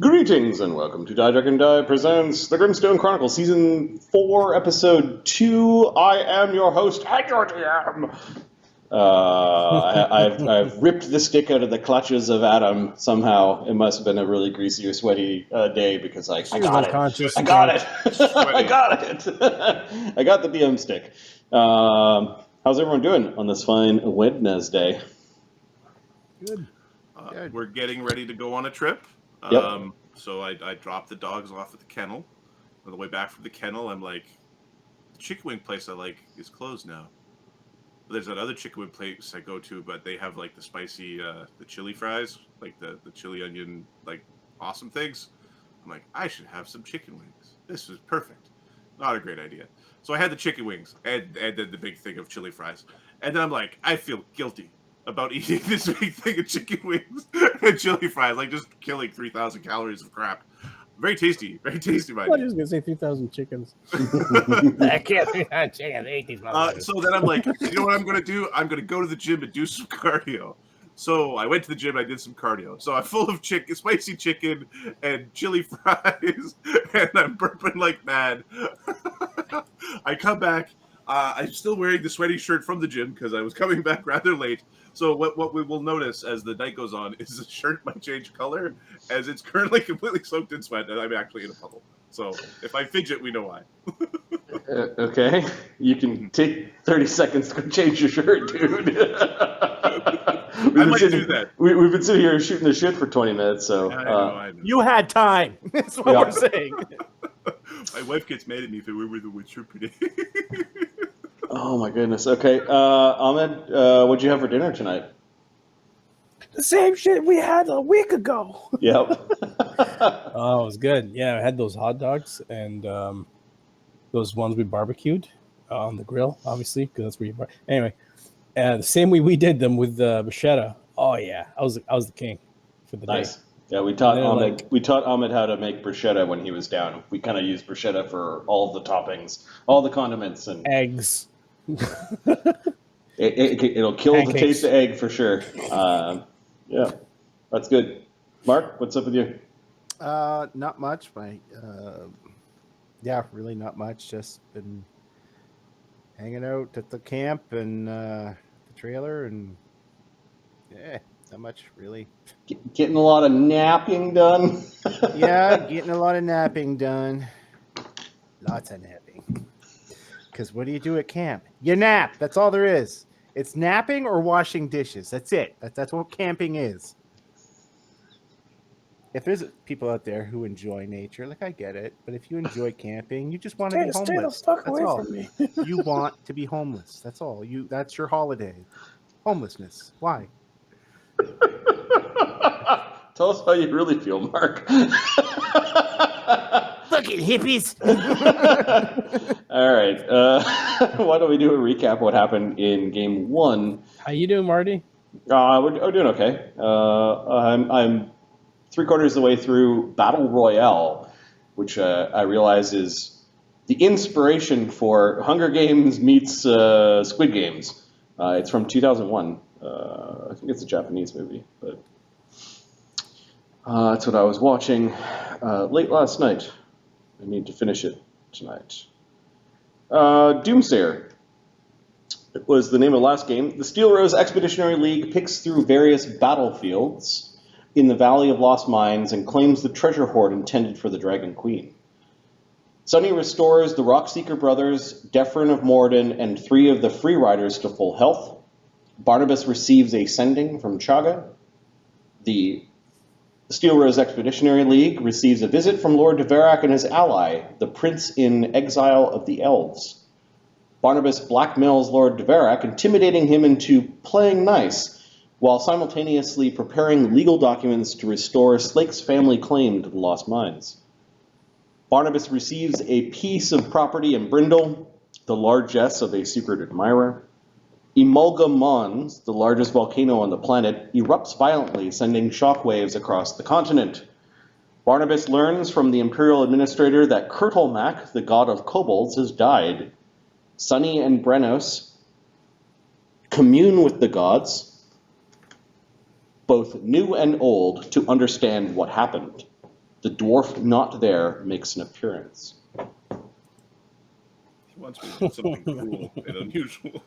Greetings and welcome to Die Dragon Die presents the Grimstone Chronicles, Season 4, Episode 2. I am your host and your DM. I've ripped the stick out of the clutches of Adam somehow. It must have been a really greasy or sweaty day because I got it. I got it. I got it. I got the DM stick. How's everyone doing on this fine Wednesday? Good. We're getting ready to go on a trip. Yep. So I dropped the dogs off at the kennel. On the way back from the kennel, I'm like, the chicken wing place I like is closed now. But there's that other chicken wing place I go to, but they have like the spicy, the chili fries, like the chili onion, like awesome things. I'm like, I should have some chicken wings. This is perfect. Not a great idea. So I had the chicken wings and then the big thing of chili fries. And then I'm like, I feel guilty about eating this big thing of chicken wings and chili fries, like just killing 3,000 calories of crap. Very tasty, by I was gonna say 3,000 chickens. I can't be on chicken. I ate these motherfuckers. So then I'm like, you know what I'm gonna do? I'm gonna go to the gym and do some cardio. So I went to the gym. I did some cardio. So I'm full of spicy chicken and chili fries, and I'm burping like mad. I come back. I'm still wearing the sweaty shirt from the gym because I was coming back rather late. So what we will notice as the night goes on is the shirt might change color, as it's currently completely soaked in sweat, and I'm actually in a puddle. So if I fidget, we know why. Okay, you can take 30 seconds to go change your shirt, dude. I might do that. We've been sitting here shooting the shit for 20 minutes, so... I know. You had time. That's what we're saying. My wife gets mad at me if I wear the shirt today. Oh my goodness. Okay, Ahmed, what'd you have for dinner tonight? The same shit we had a week ago. Yep. Oh, it was good. Yeah, I had those hot dogs and those ones we barbecued on the grill, obviously, because that's where you anyway. The same way we did them with bruschetta. Oh yeah, I was the king for the Nice. day. Yeah, we taught Ahmed how to make bruschetta when he was down. We kind of used bruschetta for all the toppings, all the condiments, and Eggs. It'll kill Pancakes. the taste of egg for sure. Yeah, that's good. Mark, what's up with you? Not much. Really not much. Just been hanging out at the camp and the trailer, and not much really. Getting a lot of napping done. Yeah, getting a lot of napping done. Lots of napping. Because what do you do at camp? You nap. That's all there is. It's napping or washing dishes. That's it. That's what camping is. If there's people out there who enjoy nature, like I get it, but if you enjoy camping, you just want to be homeless. Stay the fuck That's away all. from me. You want to be homeless. That's all. That's your holiday. Homelessness. Why? Tell us how you really feel, Mark. Fucking hippies. All right. Why don't we do a recap of what happened in Game 1? How you doing, Marty? We're doing okay. I'm 3/4 of the way through Battle Royale, which I realize is the inspiration for Hunger Games meets Squid Games. It's from 2001. I think it's a Japanese movie, but that's what I was watching late last night. I need to finish it tonight. Doomsayer. It was the name of the last game. The Steelrose Expeditionary League picks through various battlefields in the Valley of Lost Mines and claims the treasure hoard intended for the Dragon Queen. Sunny restores the Rockseeker brothers, Defrin of Morden, and 3 of the Free Riders to full health. Barnabus receives a sending from Chaga. The Steelrose Expeditionary League receives a visit from Lord Karak and his ally, the Prince in Exile of the Elves. Barnabus blackmails Lord Karak, intimidating him into playing nice, while simultaneously preparing legal documents to restore Slake's family claim to the Lost Mines. Barnabus receives a piece of property in Brindle, the largesse of a secret admirer. Emulga Mons, the largest volcano on the planet, erupts violently, sending shockwaves across the continent. Barnabus learns from the Imperial administrator that Kurtulmak, the god of kobolds, has died. Slake and Brennos commune with the gods, both new and old, to understand what happened. The dwarf not there makes an appearance. He wants me to do something cruel and unusual.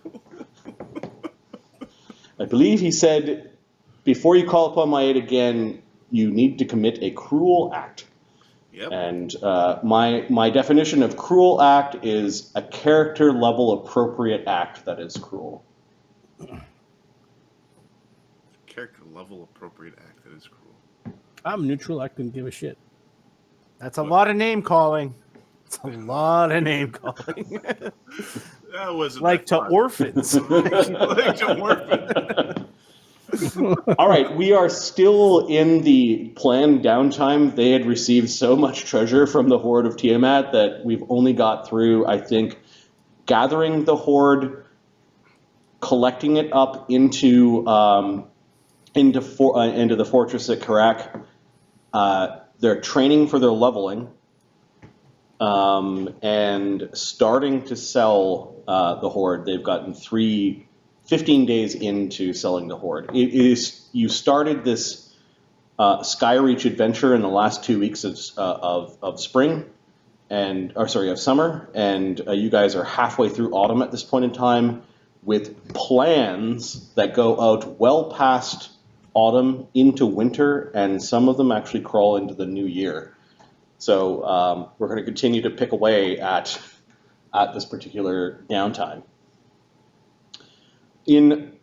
I believe he said, before you call upon my aid again, you need to commit a cruel act. Yep. And my definition of cruel act is a character level appropriate act that is cruel. Character level appropriate act that is cruel. I'm neutral. I couldn't give a shit. That's a lot of name calling. It's a lot of name calling. That wasn't Like to that fun. orphans. Like to orphans. All right, we are still in the planned downtime. They had received so much treasure from the Horde of Tiamat that we've only got through, I think, gathering the Horde, collecting it up into the Fortress at Karak. They're training for their leveling, and starting to sell the Horde. They've gotten 15 days into selling the Horde. You started this Skyreach adventure in the last 2 weeks of spring, of summer, and you guys are halfway through autumn at this point in time, with plans that go out well past autumn into winter, and some of them actually crawl into the new year. So we're going to continue to pick away at this particular downtime. In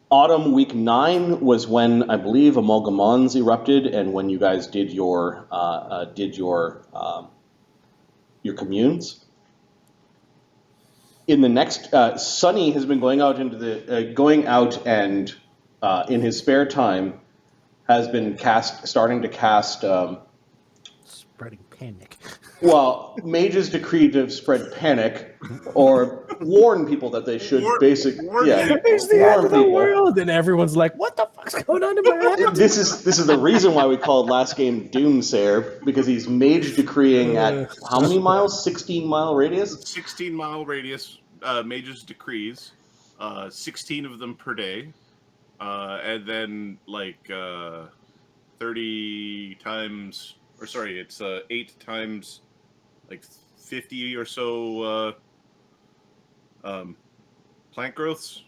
autumn, week 9 was when I believe Amalgamons erupted, and when you guys did your communes. In the next, Sunny has been going out and in his spare time has been starting to cast. Spreading panic. Well, mages decree to spread panic or warn people that they should It's the end of the people. world, and everyone's like, "What the fuck's going on in my head?" This is the reason why we called last game Doomsayer, because he's mage decreeing at how many miles? 16-mile radius? 16-mile radius, mages decrees, 16 of them per day, and then like 30 times, or sorry, it's 8 times like 50 or so plant growths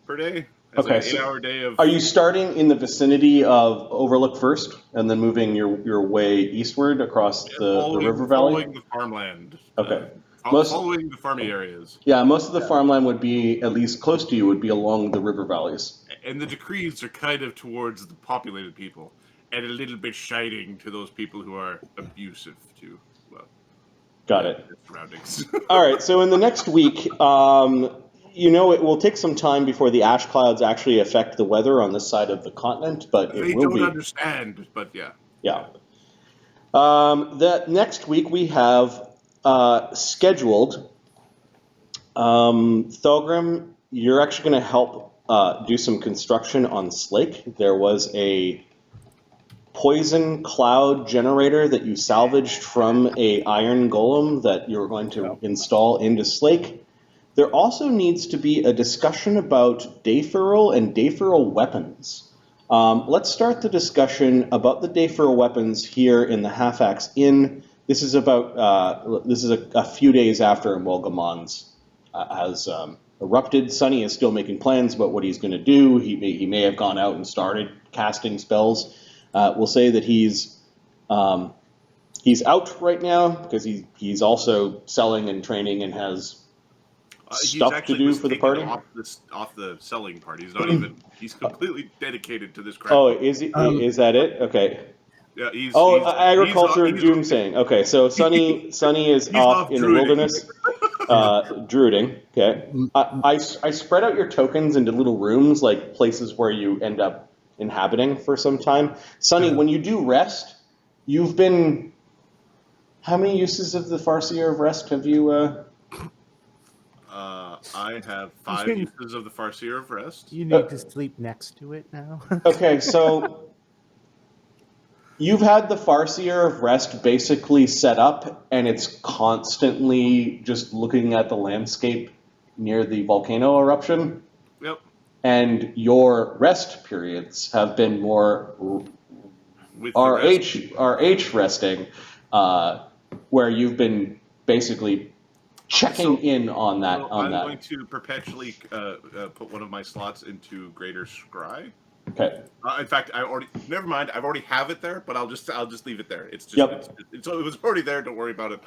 per day. That's Okay, like an 8-hour day of. Are you starting in the vicinity of Overlook first, and then moving your way eastward across the river valley? Following the farmland. Okay. Following the farming areas. Yeah, most of the farmland would be, at least close to you, would be along the river valleys. And the decrees are kind of towards the populated people, and a little bit shining to those people who are abusive to, well, Got it. their surroundings. All right, so in the next week, it will take some time before the ash clouds actually affect the weather on this side of the continent, but They it will don't be. understand, but yeah. Yeah. The next week we have scheduled. Thogrim, you're actually going to help do some construction on Slake. There was a poison cloud generator that you salvaged from a iron golem that you're going to install into Slake. There also needs to be a discussion about deiforil and deiforil weapons. Let's start the discussion about the deiforil weapons here in the Half-Axe Inn. This is a few days after Amalgamons has erupted. Sunny is still making plans about what he's going to do. He may have gone out and started casting spells. We'll say that he's out right now because he's also selling and training and has stuff to do for the party. Off the selling part. He's not even. He's completely dedicated to this crap. Oh, is that it? Okay. Yeah, he's agriculture doomsaying. Okay, so Sunny is off in the wilderness, druiding. Okay, I spread out your tokens into little rooms, like places where you end up inhabiting for some time. Sunny, when you do rest, you've been. How many uses of the Farseer of Rest have you? I have 5 uses of the Farseer of Rest. You need to sleep next to it now. Okay, so you've had the Farseer of Rest basically set up, and it's constantly just looking at the landscape near the volcano eruption. Yep. And your rest periods have been more With the rest. our H resting, where you've been basically checking in on that. So I'm going to perpetually put one of my slots into Greater Scry. Okay. In fact, never mind. I've already have it there, but I'll just leave it there. It's just it was already there. Don't worry about it.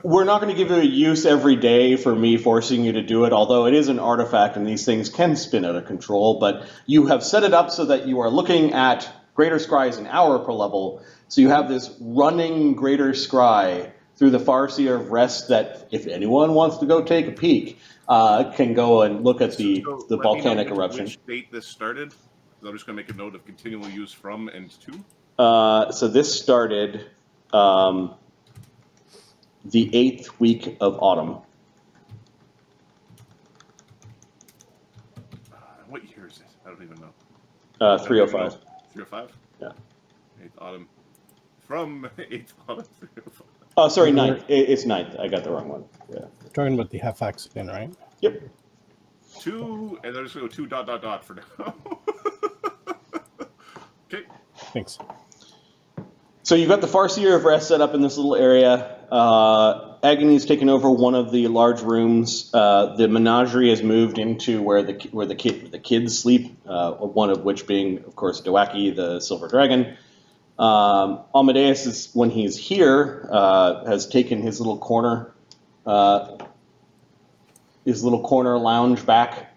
We're not going to give it a use every day for me forcing you to do it, although it is an artifact and these things can spin out of control. But you have set it up so that you are looking at Greater Scry as an hour per level. So you have this running Greater Scry through the Farseer of Rest that, if anyone wants to go take a peek, can go and look at the volcanic eruption. Which date this started? I'm just going to make a note of continual use from and to. So this started the 8th week of autumn. What year is it? I don't even know. 305. 305? Yeah. 8th autumn. From 8th autumn 305. Oh, sorry, 9th. It's 9th. I got the wrong one. Yeah. We're talking about the half-axe spin, right? Yep. 2, and then just go 2 ... for now. Okay. Thanks. So you've got the Farseer of Rest set up in this little area. Agony's taken over one of the large rooms. The menagerie has moved into where the kids sleep. One of which being, of course, Dewaki, the silver dragon. Amadeus is, when he's here, has taken his little corner lounge back.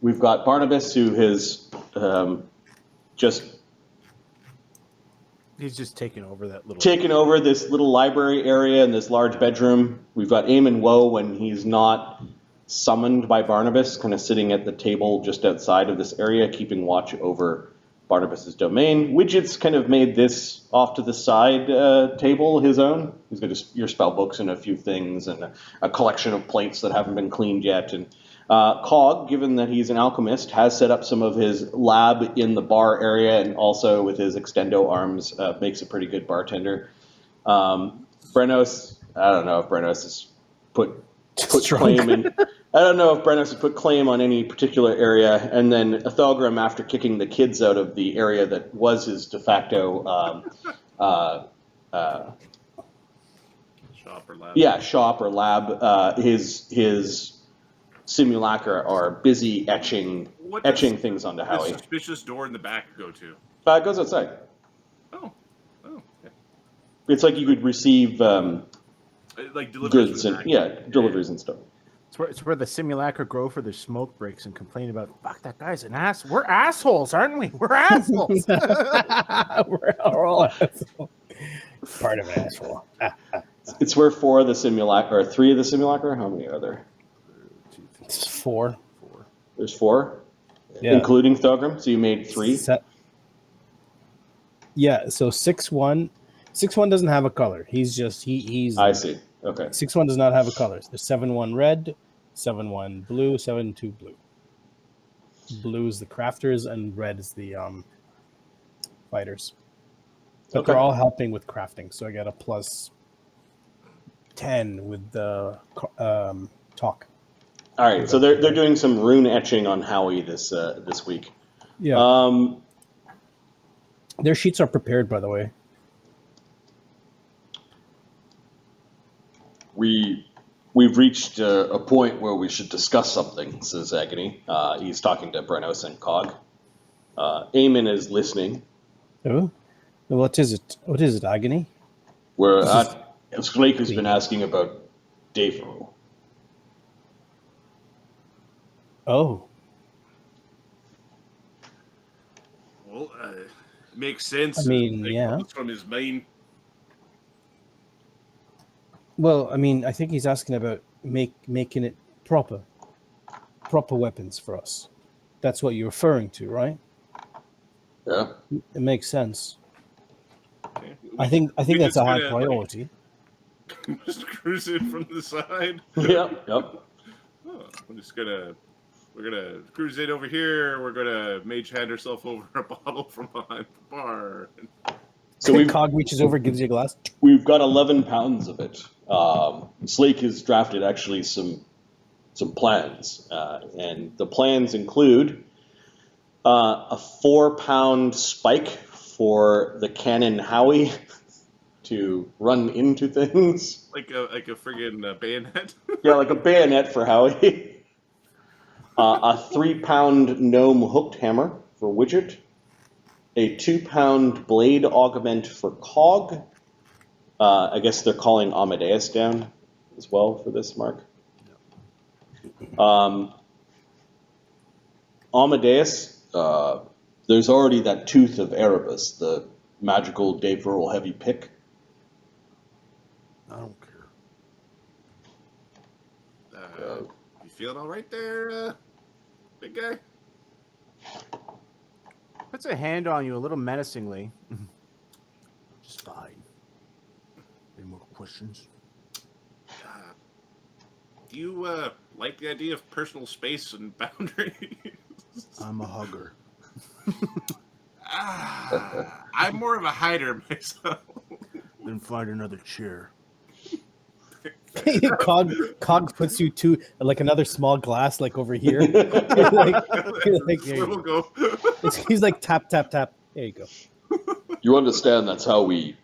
We've got Barnabus, who has He's just taken over this little library area and this large bedroom. We've got Eamon Woe when he's not summoned by Barnabas, kind of sitting at the table just outside of this area, keeping watch over Barnabas's domain. Widget's kind of made this off to the side table his own. He's got your spell books and a few things and a collection of plates that haven't been cleaned yet. And Cog, given that he's an alchemist, has set up some of his lab in the bar area, and also with his extendo arms makes a pretty good bartender. Brennos, I don't know if Brennos has put claim in. I don't know if Brennos has put claim on any particular area. And then Thogrim, after kicking the kids out of the area that was his de facto Shop or lab. Yeah, shop or lab. His simulacra are busy etching things onto Howie. The suspicious door in the back go to? It goes outside. Oh, okay. It's like you could receive like deliveries goods and deliveries and stuff. It's where the simulacra grow for their smoke breaks and complain about, fuck, that guy's an ass. We're assholes, aren't we? We're assholes. We're all assholes. Part of an asshole. It's where 4 of the simulacra, or 3 of the simulacra. How many are there? It's 4. There's 4, yeah, including Thogrim. So you made 3. Yeah. So 6-1. 6-1 doesn't have a color. He's. I see. Okay. 6-1 does not have a color. There's 7-1 red, 7-1 blue, 7-2 blue. Blue is the crafters, and red is the fighters. But they're all helping with crafting, so I got a plus 10 with the talk. All right, so they're doing some rune etching on Howie this week. Yeah. Their sheets are prepared, by the way. We've reached a point where we should discuss something, says Agony. He's talking to Brennos and Cog. Eamon is listening. Oh, what is it? What is it, Agony? Slake has been asking about deiforil. Oh. Well, makes sense. I mean, yeah. From his main. Well, I mean, I think he's asking about making it proper weapons for us. That's what you're referring to, right? Yeah. It makes sense. Okay. I think that's a high priority. Just cruise it from the side. Yep. Oh, we're gonna cruise it over here. We're gonna mage hand herself over a bottle from behind the bar. So Cog reaches over, gives you a glass. We've got 11 pounds of it. Slake has drafted actually some plans, and the plans include a 4-pound spike for the cannon Howie to run into things. Like a friggin' bayonet. Yeah, like a bayonet for Howie. A 3-pound gnome hooked hammer for Widget. A 2-pound blade augment for Cog. I guess they're calling Amadeus down as well for this, Mark. Amadeus, there's already that Tooth of Erebus, the magical deiforil heavy pick. I don't care. You feeling all right there, big guy? Puts a hand on you a little menacingly. Just fine. Any more questions? Do you like the idea of personal space and boundaries? I'm a hugger. I'm more of a hider myself. Then find another chair. Cog puts you to like another small glass like over here. You're like, here you go. He's like tap tap tap. There you go. You understand that's how we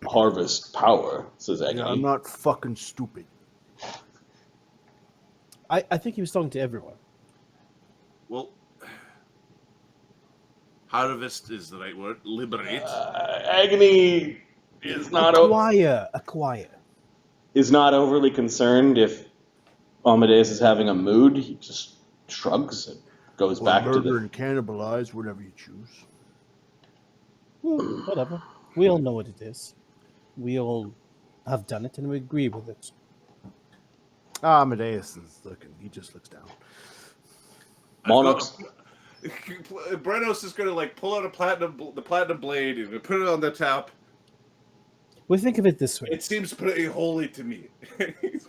harvest power, says Agony. Yeah, I'm not fucking stupid. I think he was talking to everyone. Well, harvest is the right word. Liberate. Agony is not Acquire. is not overly concerned if Amadeus is having a mood. He just shrugs and goes back to murder the... and cannibalize, whatever you choose. Whatever. We all know what it is. We all have done it and we agree with it. Amadeus is looking. He just looks down. Monarchs. Brennos is gonna like pull out the platinum blade and put it on the top. We think of it this way. It seems pretty holy to me.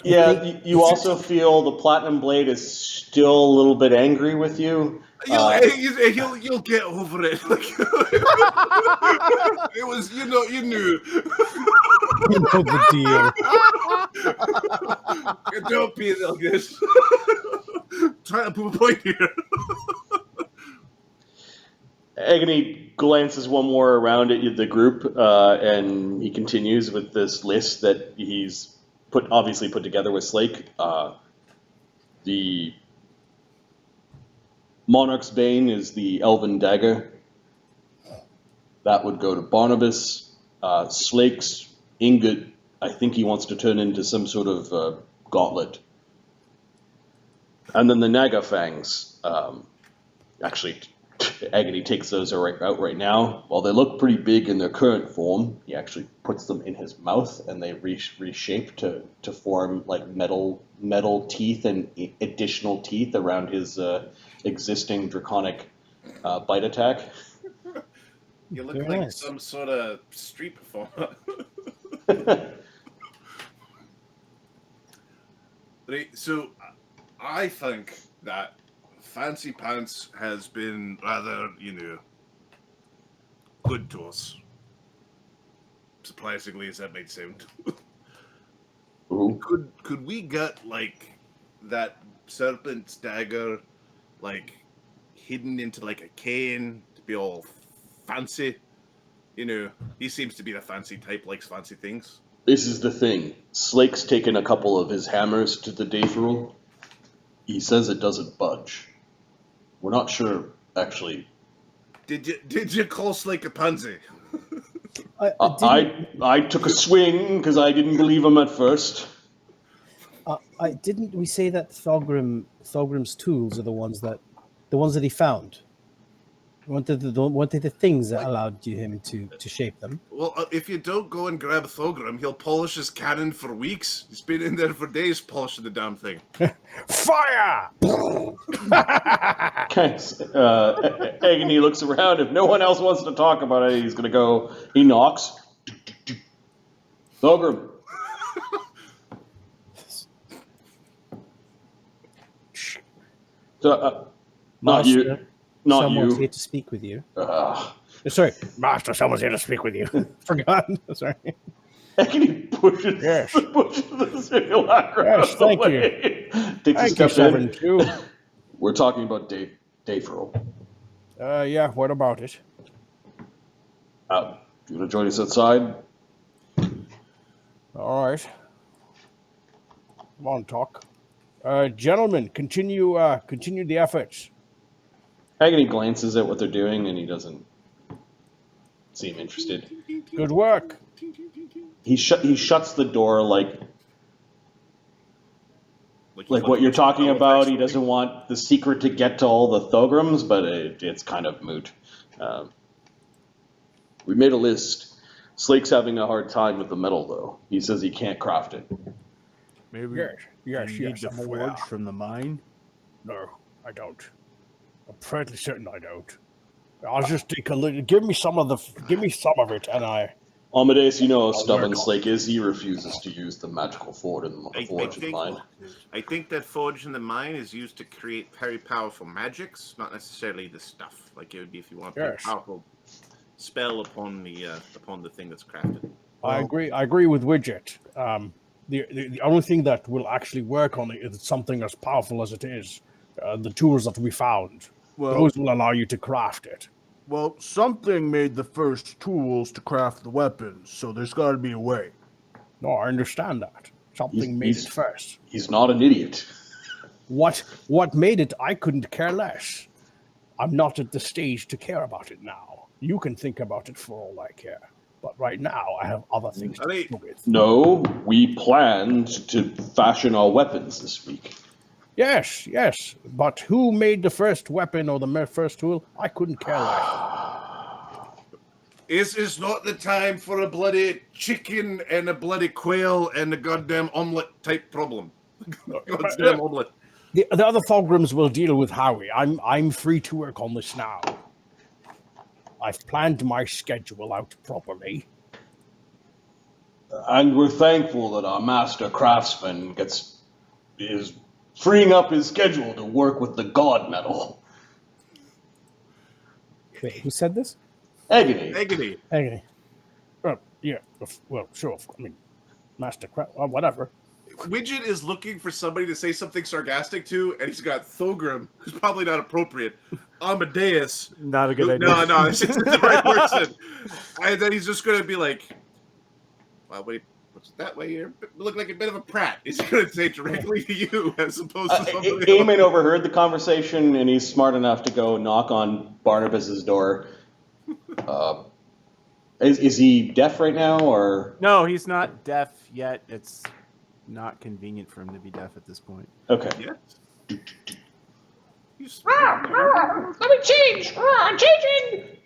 Yeah, you also feel the platinum blade is still a little bit angry with you. You'll get over it. It was, you knew. You know the deal. Don't be like this. Trying to prove a point here. Agony glances one more around at the group, and he continues with this list that he's obviously put together with Slake. The Monarch's Bane is the Elven Dagger. That would go to Barnabus. Slake's Ingot, I think he wants to turn into some sort of gauntlet. And then the Naga Fangs. Actually, Agony takes those out right now. While they look pretty big in their current form, he actually puts them in his mouth, and they reshape to form like metal teeth and additional teeth around his existing draconic bite attack. You look Very like nice. some sort of street performer. Right, so I think that Fancy Pants has been rather, good to us. Surprisingly, as that might sound. Ooh. Could we get like that serpent's dagger, like hidden into like a cane to be all fancy? He seems to be the fancy type, likes fancy things. This is the thing. Slake's taken a couple of his hammers to the deiforil. He says it doesn't budge. We're not sure, actually. Did you call Slake a pansy? I took a swing because I didn't believe him at first. Didn't we say that Thogrim's tools are the ones that he found? Weren't they the things that allowed him to shape them? Well, if you don't go and grab Thogrim, he'll polish his cannon for weeks. He's been in there for days polishing the damn thing. Fire! Agony looks around. If no one else wants to talk about it, he's going to go. He knocks. Thogrim. Not you. Master, Not someone's you. here to speak with you. Sorry, Master, someone's here to speak with you. Forgot. Sorry. Agony pushes the simulacrum. Yes, thank away. Takes Thank a you, step Sovereign in. Q. We're talking about deiforil. Yeah, what about it? Do you want to join us outside? All right. Come on, talk. Gentlemen, continue the efforts. Agony glances at what they're doing, and he doesn't seem interested. Good work. He shuts the door like what you're talking about. He doesn't want the secret to get to all the Thogrims, but it's kind of moot. We made a list. Slake's having a hard time with the metal, though. He says he can't craft it. Maybe Yes, you need the I'm aware. forge from the mine. No, I don't. I'm fairly certain I don't. I'll just take a little. Give me some of it, and I. Amadeus, you know how stubborn Slake is. He refuses to use the magical forge in the mine. I think that forge in the mine is used to create very powerful magics, not necessarily the stuff. Like it would be if you want a powerful spell upon the thing that's crafted. I agree with Widget. The only thing that will actually work on it is something as powerful as it is. The tools that we found, those will allow you to craft it. Well, something made the first tools to craft the weapons, so there's got to be a way. No, I understand that. Something made it first. He's not an idiot. What made it, I couldn't care less. I'm not at the stage to care about it now. You can think about it for all I care. But right now, I have other things to deal with. No, we planned to fashion our weapons this week. Yes. But who made the first weapon or the first tool? I couldn't care less. This is not the time for a bloody chicken and a bloody quail and a goddamn omelette type problem. Goddamn omelette. The other Thogrims will deal with Howie. I'm free to work on this now. I've planned my schedule out properly. And we're thankful that our master craftsman is freeing up his schedule to work with the god metal. Wait, who said this? Agony. Yeah. Well, sure. I mean, Master Crap. Whatever. Widget is looking for somebody to say something sarcastic to, and he's got Thogrim, who's probably not appropriate. Amadeus. Not a good idea. No, this isn't the right person. And then he's just going to be like, well, wait, what's that way here? Look like a bit of a prat. He's going to say directly to you as opposed to somebody else. Eamon overheard the conversation, and he's smart enough to go knock on Barnabas's door. Is he deaf right now, or? No, he's not deaf yet. It's not convenient for him to be deaf at this point. Okay. Yeah. Let me change! I'm changing!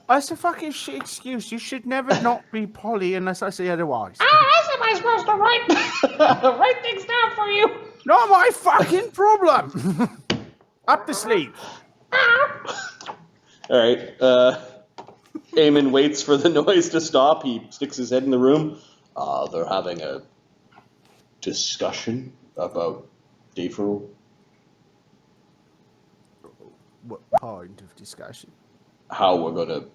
That's a fucking shit excuse. You should never not be Polly unless I say otherwise. How am I supposed to write things down for you? Not my fucking problem! Up the sleeve. All right. Eamon waits for the noise to stop. He sticks his head in the room. They're having a discussion about deiforil. What point of discussion? How we're gonna.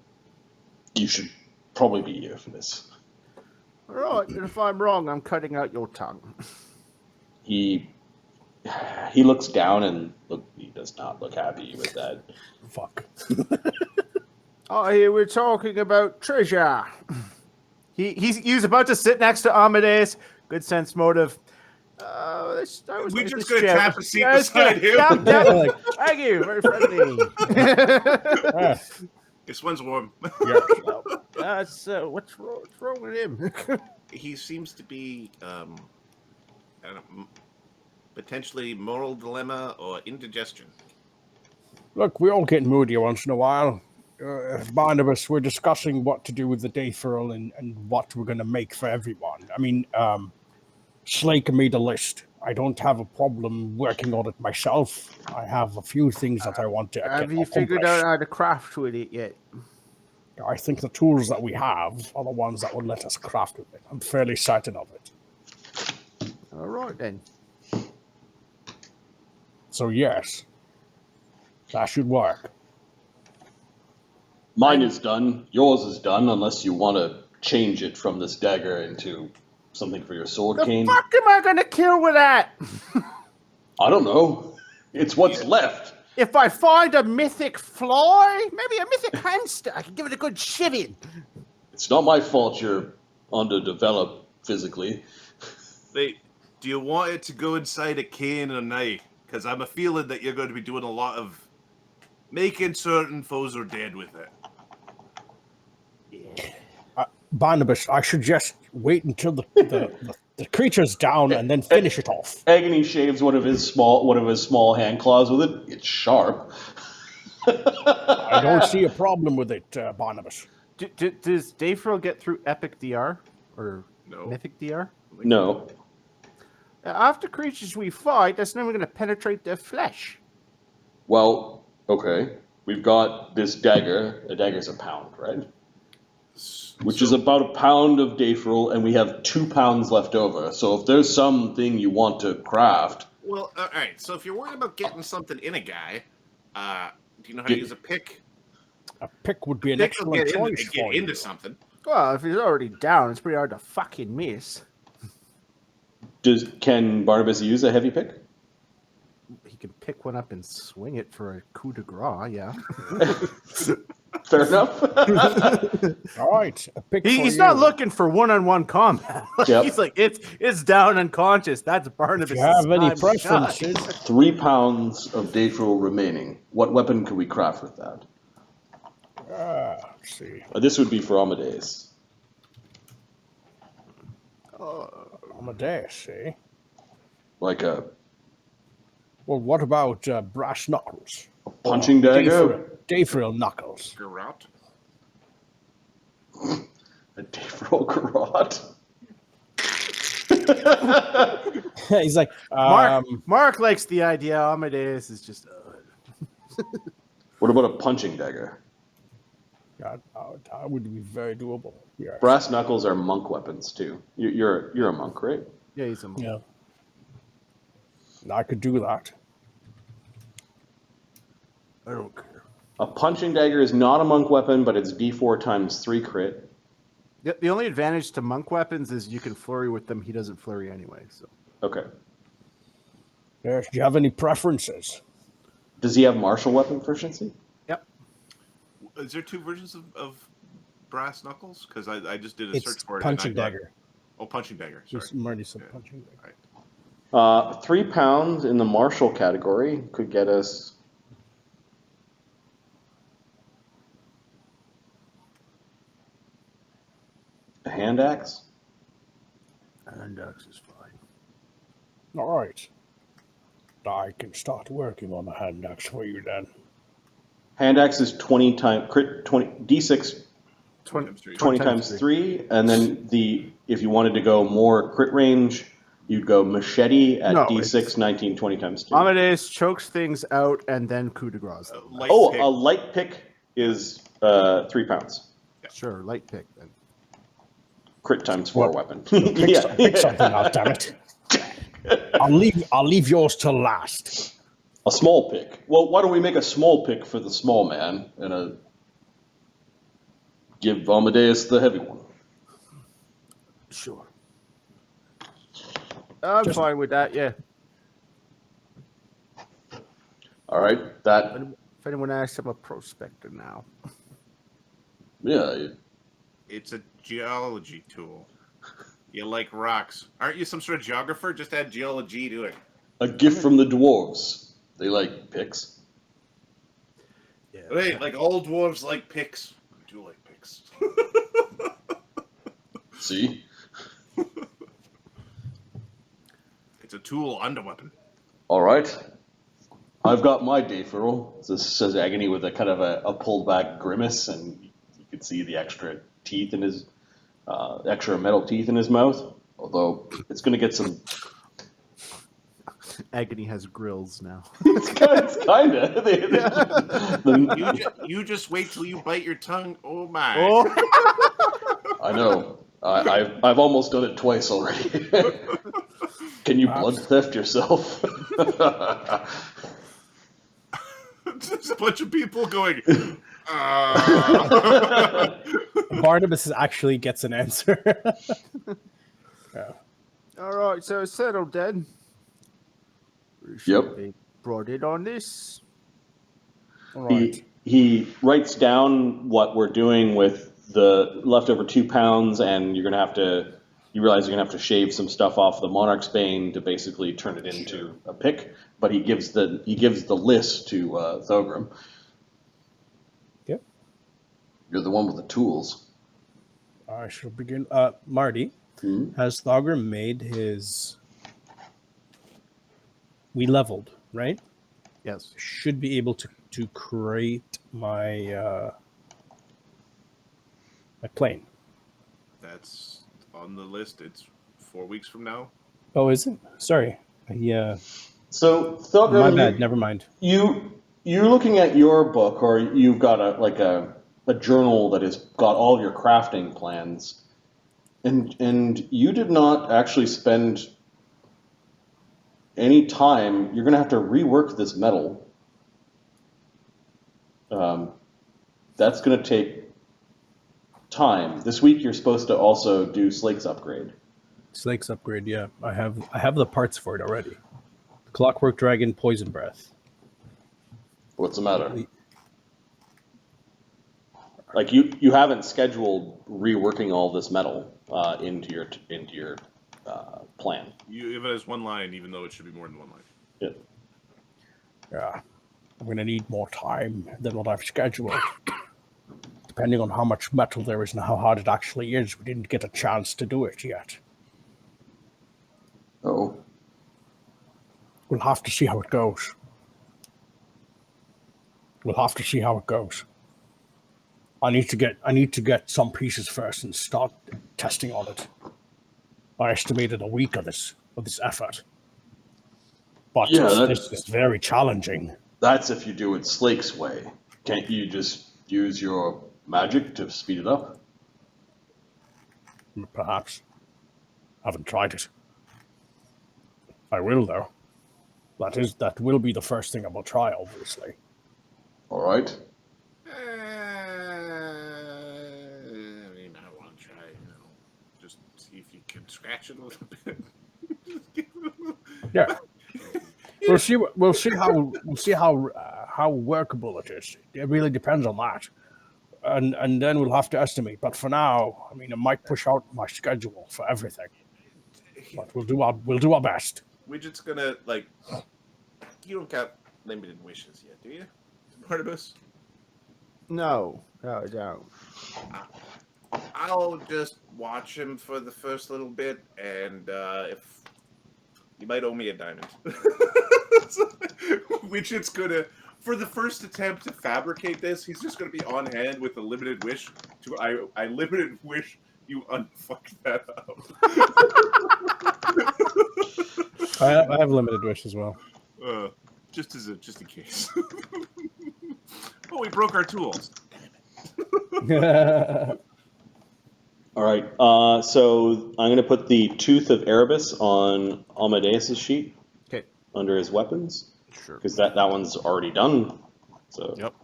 You should probably be here for this. All right, and if I'm wrong, I'm cutting out your tongue. He looks down and he does not look happy with that. Fuck. I hear we're talking about treasure. He was about to sit next to Amadeus. Good sense motive. We're just going to tap a seat beside him. Yep. Thank you. Very friendly. This one's warm. That's what's wrong with him? He seems to be I don't know, potentially moral dilemma or indigestion. Look, we all get moody once in a while. Barnabas, we're discussing what to do with the deiforil and what we're going to make for everyone. I mean, Slake made a list. I don't have a problem working on it myself. I have a few things that I want to Have you figured out how to craft with it yet? I think the tools that we have are the ones that will let us craft with it. I'm fairly certain of it. All right, then. So, yes, that should work. Mine is done. Yours is done, unless you want to change it from this dagger into something for your sword cane. Fuck am I going to kill with that? I don't know. It's what's left. If I find a mythic fly, maybe a mythic hamster, I can give it a good shivving. It's not my fault you're underdeveloped physically. Wait, do you want it to go inside a cane or knife? Because I'm a feeling that you're going to be doing a lot of making certain foes are dead with it. Barnabas, I suggest wait until the creature's down and then finish it off. Agony shaves one of his small hand claws with it. It's sharp. I don't see a problem with it, Barnabas. Does deiforil get through epic DR or No. mythic DR? No. After creatures we fight, that's never going to penetrate their flesh. Well, okay. We've got this dagger. A dagger's a pound, right? Which is about a pound of deiforil, and we have 2 pounds left over. So if there's something you want to craft... Well, all right. So if you're worried about getting something in a guy, do you know how to use a pick? A pick would be an Pick will excellent choice get for you. into something. Well, if he's already down, it's pretty hard to fucking miss. Can Barnabas use a heavy pick? He can pick one up and swing it for a coup de grace, yeah. Fair enough. All right, a pick for He's you. not looking for one-on-one combat. Yep. He's like, it's down unconscious. That's Barnabas. If you have any preferences, 3 pounds of deiforil remaining. What weapon could we craft with that? let's see. This would be for Amadeus. Amadeus, eh? Like a Well, what about brass knuckles? punching dagger? Deiforil knuckles. Garrote. A deiforil garrote? He's like, Mark likes the idea. Amadeus is just. What about a punching dagger? God, that would be very doable. Yeah. Brass knuckles are monk weapons too. You're a monk, right? Yeah, he's a. Yeah. I could do that. I don't care. A punching dagger is not a monk weapon, but it's D4 times 3 crit. The only advantage to monk weapons is you can flurry with them. He doesn't flurry anyway. So. Okay. Yes. Do you have any preferences? Does he have martial weapon proficiency? Yep. Is there 2 versions of brass knuckles? Because I just did a It's search for it. punching and I got- dagger. Oh, punching dagger. Sorry. Just Marty said Yeah. punching dagger. 3 pounds in the martial category could get us. A hand axe? And axe is fine. All right. I can start working on a hand axe for you then. Hand axe is 20 times crit 20 D6 20 times 3, and then if you wanted to go more crit range, you'd go machete at No, D6 19 20 times 2. Amadeus chokes things out and then coup de grace. A light pick is 3 pounds. Sure, light pick then. Crit times 4 What? weapon. Pick something out, damn it. I'll leave yours till last. A small pick. Well, why don't we make a small pick for the small man and give Amadeus the heavy one? Sure. I'm fine with that, yeah. All right, that If anyone asks, I'm a prospector now. yeah. It's a geology tool. You like rocks. Aren't you some sort of geographer? Just add geology to it. A gift from the dwarves. They like picks. Yeah. Wait, like all dwarves like picks. I do like picks. See? It's a tool and a weapon. All right. I've got my deiforil. This says Agony with a kind of a pulled back grimace, and you can see the extra teeth in his extra metal teeth in his mouth. Although it's going to get some. Agony has grills now. It's kind of. You just wait till you bite your tongue. Oh my! Oh. I know. I've almost done it twice already. Can you blood theft yourself? There's a bunch of people going. Barnabas actually gets an answer. All right, so it's settled then. Yep. They brought it on this. All right. He writes down what we're doing with the leftover 2 pounds, and you're gonna have to. You realize you're gonna have to shave some stuff off the Monarch's Bane to basically turn it into a pick. But he gives the list to Thogrim. Yep. You're the one with the tools. I shall begin. Marty, Hmm? has Thogrim made his? We leveled, right? Yes. Should be able to create my my plane. That's on the list. It's 4 weeks from now. Oh, is it? Sorry. Yeah. So Thogrim, My bad. Never mind. You're looking at your book, or you've got a journal that has got all of your crafting plans, and you did not actually spend any time. You're going to have to rework this metal. That's going to take time. This week you're supposed to also do Slake's upgrade. Slake's upgrade. Yeah, I have the parts for it already. Clockwork Dragon, Poison Breath. What's the matter? Like you haven't scheduled reworking all this metal into your plan. You have it as one line, even though it should be more than one line. Yeah. Yeah. I'm going to need more time than what I've scheduled. Depending on how much metal there is and how hard it actually is, we didn't get a chance to do it yet. Oh. We'll have to see how it goes. I need to get some pieces first and start testing on it. I estimated a week of this effort. But Yeah, this is very challenging. That's if you do it Slake's way. Can't you just use your magic to speed it up? Perhaps. Haven't tried it. I will, though. That will be the first thing I will try, obviously. All right. I mean, I want to try, just see if you can scratch it a little bit. Yeah. We'll see how workable it is. It really depends on that. And then we'll have to estimate. But for now, I mean, it might push out my schedule for everything. But we'll do our best. Widget's gonna, you don't got limited wishes yet, do you, Barnabus? No, I don't. I'll just watch him for the first little bit, and if you might owe me a diamond. Widget's gonna, for the first attempt to fabricate this, he's just gonna be on hand with a limited wish. I limited wish you unfuck that up. I have limited wish as well. Just in case. Oh, we broke our tools. All right. So I'm going to put the Tooth of Erebus on Amadeus' sheet. Okay. Under his weapons. Sure. Because that one's already done. So. Yep.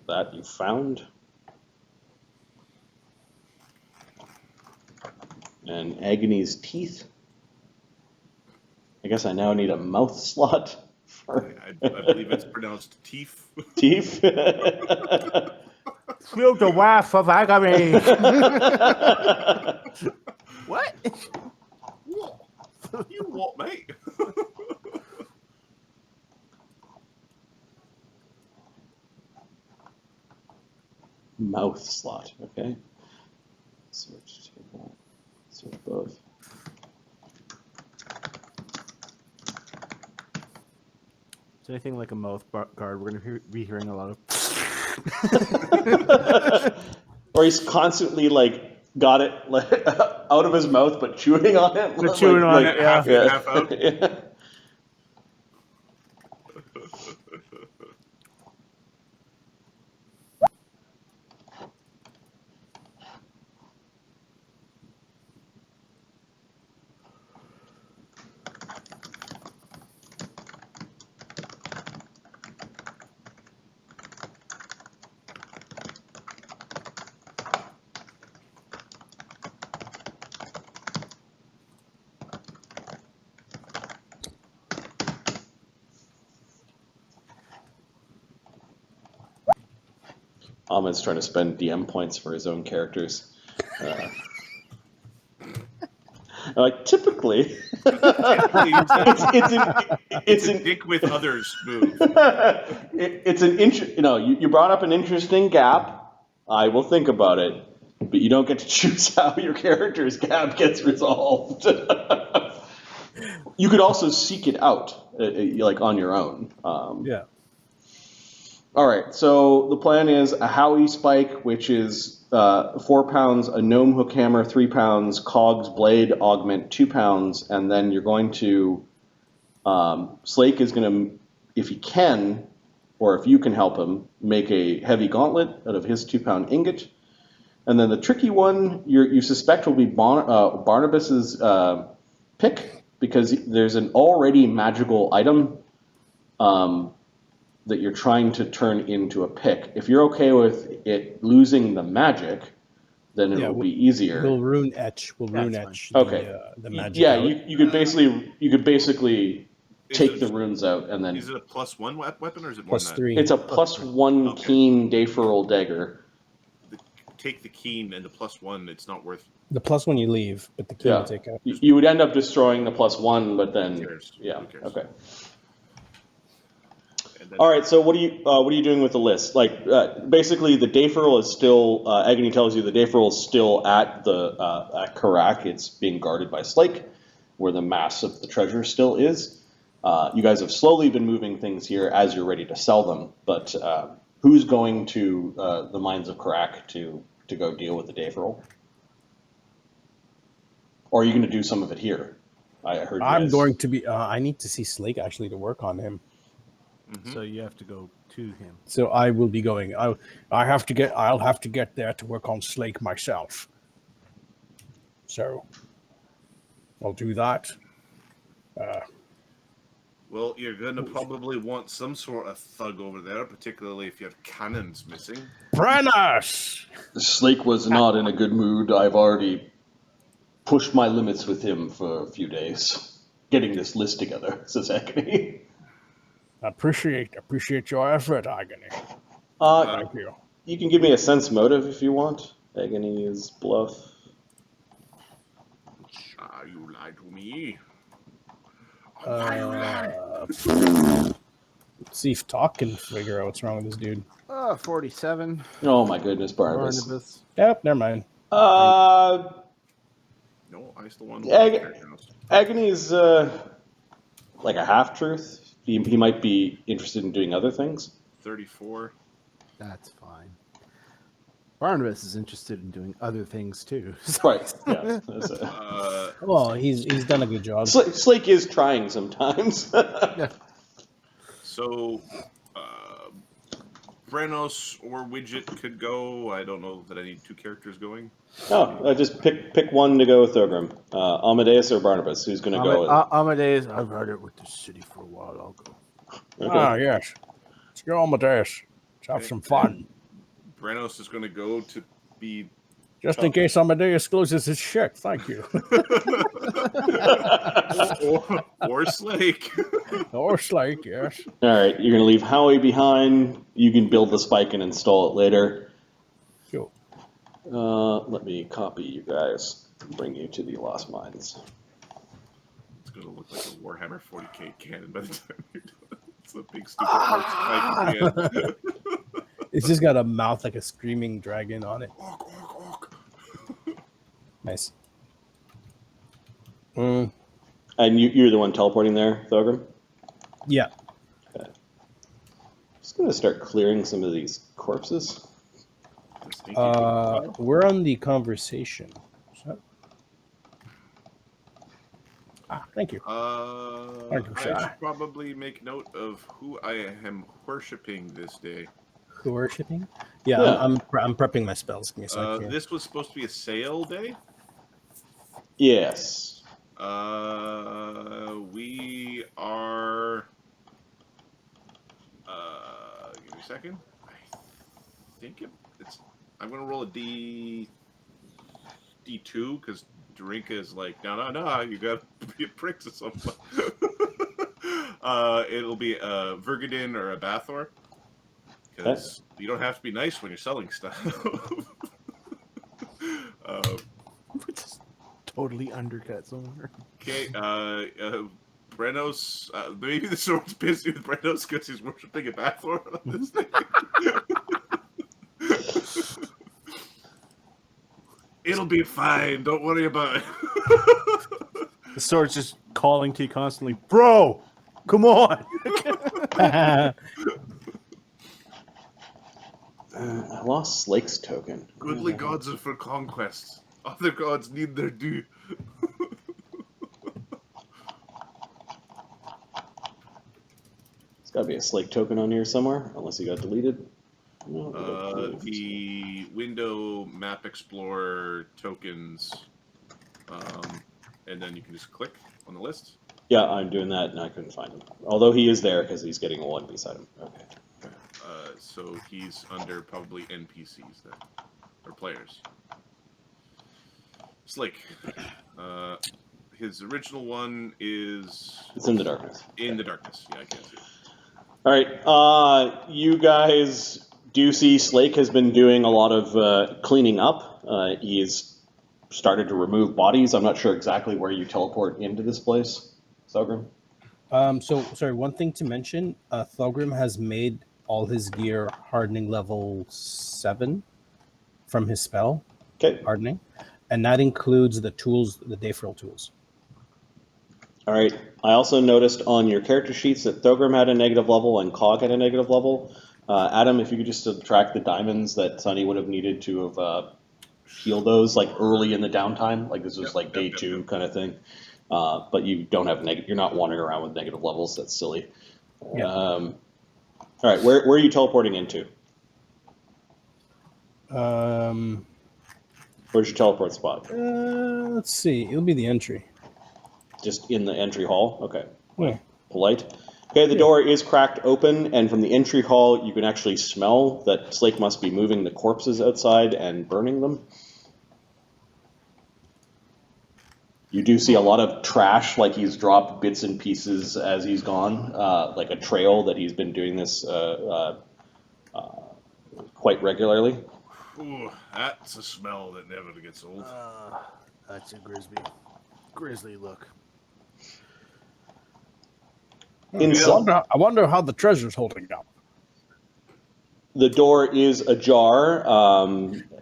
That you found. And Agony's Teeth. I guess I now need a mouth slot for I believe it's pronounced teeth. teeth. Feel the wrath of agony. What? You what, mate? Mouth slot. Okay. Search table. Search both. Is anything like a mouth guard? We're going to be hearing a lot of. Or he's constantly got it out of his mouth, but chewing on it. But chewing on it, yeah. Half in, half out. Yeah. Ahmed's trying to spend DM points for his own characters. Like typically, it's a dick with others move. it's an you brought up an interesting gap. I will think about it, but you don't get to choose how your character's gap gets resolved. You could also seek it out, like on your own. Yeah. All right, so the plan is a Howie spike, which is 4 pounds, a gnome hook hammer 3 pounds, cogs blade augment 2 pounds, and then you're going to Slake is going to, if he can, or if you can help him, make a heavy gauntlet out of his 2 pound ingot, and then the tricky one you suspect will be Barnabas's pick, because there's an already magical item that you're trying to turn into a pick. If you're okay with it losing the magic, then it will be easier. We'll rune etch. Okay. The magic. Yeah, out. you could basically take the runes out and then. Is it a +1 weapon or is it more Plus than 3. It's a +1 keen deiforil dagger. Take the keen and the +1. It's not worth. The +1 you leave, but the key Yeah. you take out. You would end up destroying the +1, but then Who cares? yeah. Who cares? Okay. And then, All right. So what are you doing with the list? Like basically, the deiforil is still. Agony tells you the deiforil is still at the at Karak. It's being guarded by Slake, where the mass of the treasure still is. You guys have slowly been moving things here as you're ready to sell them. But who's going to the mines of Karak to go deal with the deiforil? Or are you going to do some of it here? I heard. I'm going to be. I need to see Slake actually to work on him. So you have to go to him. So I will be going. I'll have to get there to work on Slake myself. So I'll do that. well, you're going to probably want some sort of thug over there, particularly if you have cannons missing. Brennos! Slake was not in a good mood. I've already pushed my limits with him for a few days. Getting this list together, says Agony. Appreciate your effort, Agony. Thank you. You can give me a sense motive if you want. Agony is bluff. You lied to me. Let's see if Talk can figure out what's wrong with this dude. 47. Oh my goodness, Barnabas. Barnabas. Yep, never mind. No, I still want to. Agony is like a half truth. He might be interested in doing other things. 34. That's fine. Barnabas is interested in doing other things too. Right. Yeah. Well, he's done a good job. Slake is trying sometimes. Yeah. So, Brennos or Widget could go. I don't know that I need 2 characters going. No, just pick one to go with Thogrim. Amadeus or Barnabas? Who's going to go? Amadeus, I've had it with the city for a while. I'll go. Okay. Ah, yes. Let's go, Amadeus. Let's have some fun. Brennos is going to go to be. Just in case Amadeus loses his shit. Thank you. or Slake. Or Slake, yes. All right, you're going to leave Howie behind. You can build the spike and install it later. Cool. Let me copy you guys and bring you to the Lost Mines. It's going to look like a Warhammer 40k cannon by the time you're done. It's a big stupid spike at the end. It's just got a mouth like a screaming dragon on it. Nice. And you're the one teleporting there, Thogrim? Yeah. Okay. Just going to start clearing some of these corpses. We're on the conversation. So. Thank you. I should probably make note of who I am worshipping this day. Worshipping? Yeah. I'm prepping my spells. Give me a second. This was supposed to be a sale day. Yes. We are. Give me a second. I think it's. I'm gonna roll a D2 because Darinka is like, no, you gotta be a prick to someone. It'll be a Vergadin or a Bathor. because you don't have to be nice when you're selling stuff. Just totally undercut somewhere. Okay, Brennos, maybe the sword's busy with Brennos because he's worshipping a Bathor on this thing. It'll be fine, don't worry about it. The sword's just calling to you constantly, bro, come on. I lost Slake's token. Goodly gods are for conquest. Other gods need their due. There's got to be a Slake token on here somewhere, unless he got deleted. No, The window map explorer tokens, and then you can just click on the list. Yeah, I'm doing that, and I couldn't find him. Although he is there because he's getting a 1 beside him. Okay. So he's under probably NPCs then, or players. Slake. His original one is It's in the darkness. in the darkness. Yeah, I can't see it. All right. You guys do see Slake has been doing a lot of cleaning up. He's started to remove bodies. I'm not sure exactly where you teleport into this place, Thogrim. So sorry, one thing to mention, Thogrim has made all his gear hardening level 7 from his spell Okay. hardening, and that includes the tools, the deiforil tools. All right. I also noticed on your character sheets that Thogrim had a negative level and Cog had a negative level. Adam, if you could just subtract the diamonds that Sunny would have needed to have healed those like early in the downtime, like this was like day 2 kind of thing. But you don't have you're not wandering around with negative levels. That's silly. Yeah. All right. Where are you teleporting into? Where's your teleport spot? Let's see. It'll be the entry. Just in the entry hall? Okay. Yeah. Polite. Okay, the door is cracked open, and from the entry hall, you can actually smell that Slake must be moving the corpses outside and burning them. You do see a lot of trash, like he's dropped bits and pieces as he's gone, like a trail that he's been doing this quite regularly. Ooh, that's a smell that never gets old. That's a grisly look. I wonder how the treasure's holding up. The door is ajar,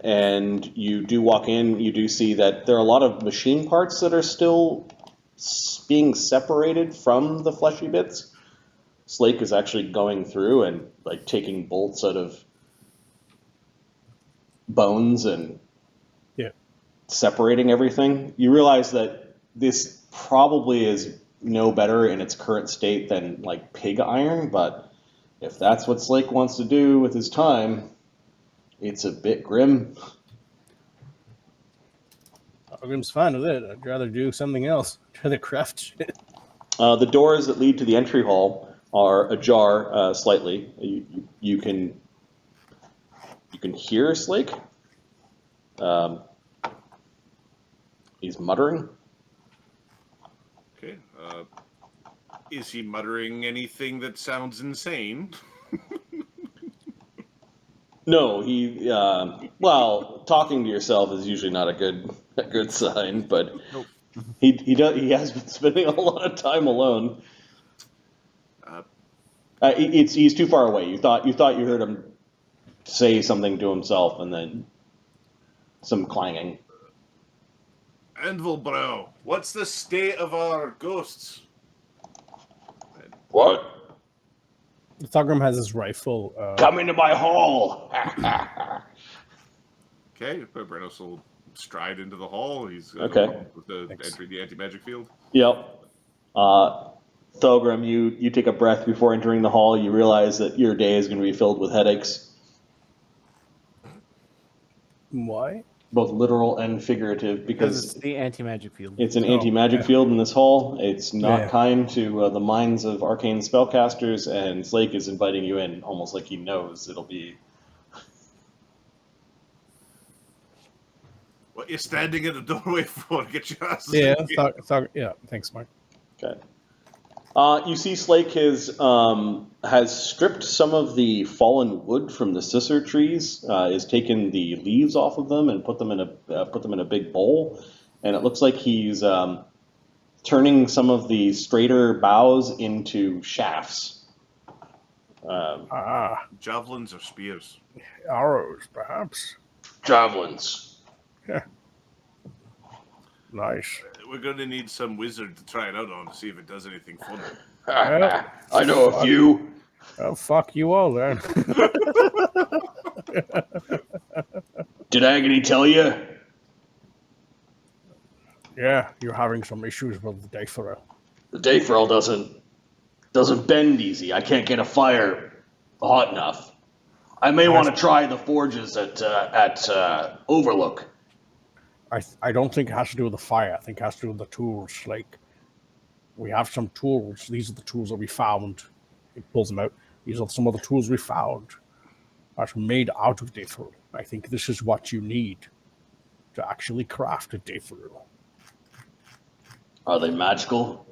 and you do walk in. You do see that there are a lot of machine parts that are still being separated from the fleshy bits. Slake is actually going through and like taking bolts out of bones and separating everything. You realize that this probably is no better in its current state than like pig iron, but if that's what Slake wants to do with his time, it's a bit grim. Thogrim's fine with it. I'd rather do something else. I'd rather craft shit. The doors that lead to the entry hall are ajar slightly. You can hear Slake. He's muttering. Okay. Is he muttering anything that sounds insane? No, well, talking to yourself is usually not a good sign, but Nope. he has been spending a lot of time alone. He's too far away. You thought you heard him say something to himself, and then some clanging. Anvilbrow, what's the state of our ghosts? What? Thogrim has his rifle. Come into my hall. Okay, Brennos will stride into the hall. He's Okay. with the Thanks. entry the anti-magic field. Yep. Thogrim, you take a breath before entering the hall. You realize that your day is going to be filled with headaches, Why? both literal and figurative, Because it's because the anti-magic field. it's an anti-magic field in this hall. It's not Yeah. kind to the minds of arcane spellcasters, and Slake is inviting you in almost like he knows it'll be. What you standing in the doorway for? Get your ass. Yeah, yeah. Thanks, Mark. Okay. You see Slake has stripped some of the fallen wood from the sisser trees, has taken the leaves off of them and put them in a big bowl, and it looks like he's turning some of the straighter boughs into shafts. Javelins or spears? Arrows, perhaps. Javelins. Nice. We're going to need some wizard to try it out on to see if it does anything fun. I know a few. Oh, fuck you all then. Did Agony tell you? Yeah, you're having some issues with the deiforil. The deiforil doesn't bend easy. I can't get a fire hot enough. I may want to try the forges at Overlook. I don't think it has to do with the fire. I think it has to do with the tools. Like, we have some tools. These are the tools that we found. He pulls them out. These are some of the tools we found that are made out of deiforil. I think this is what you need to actually craft a deiforil. Are they magical?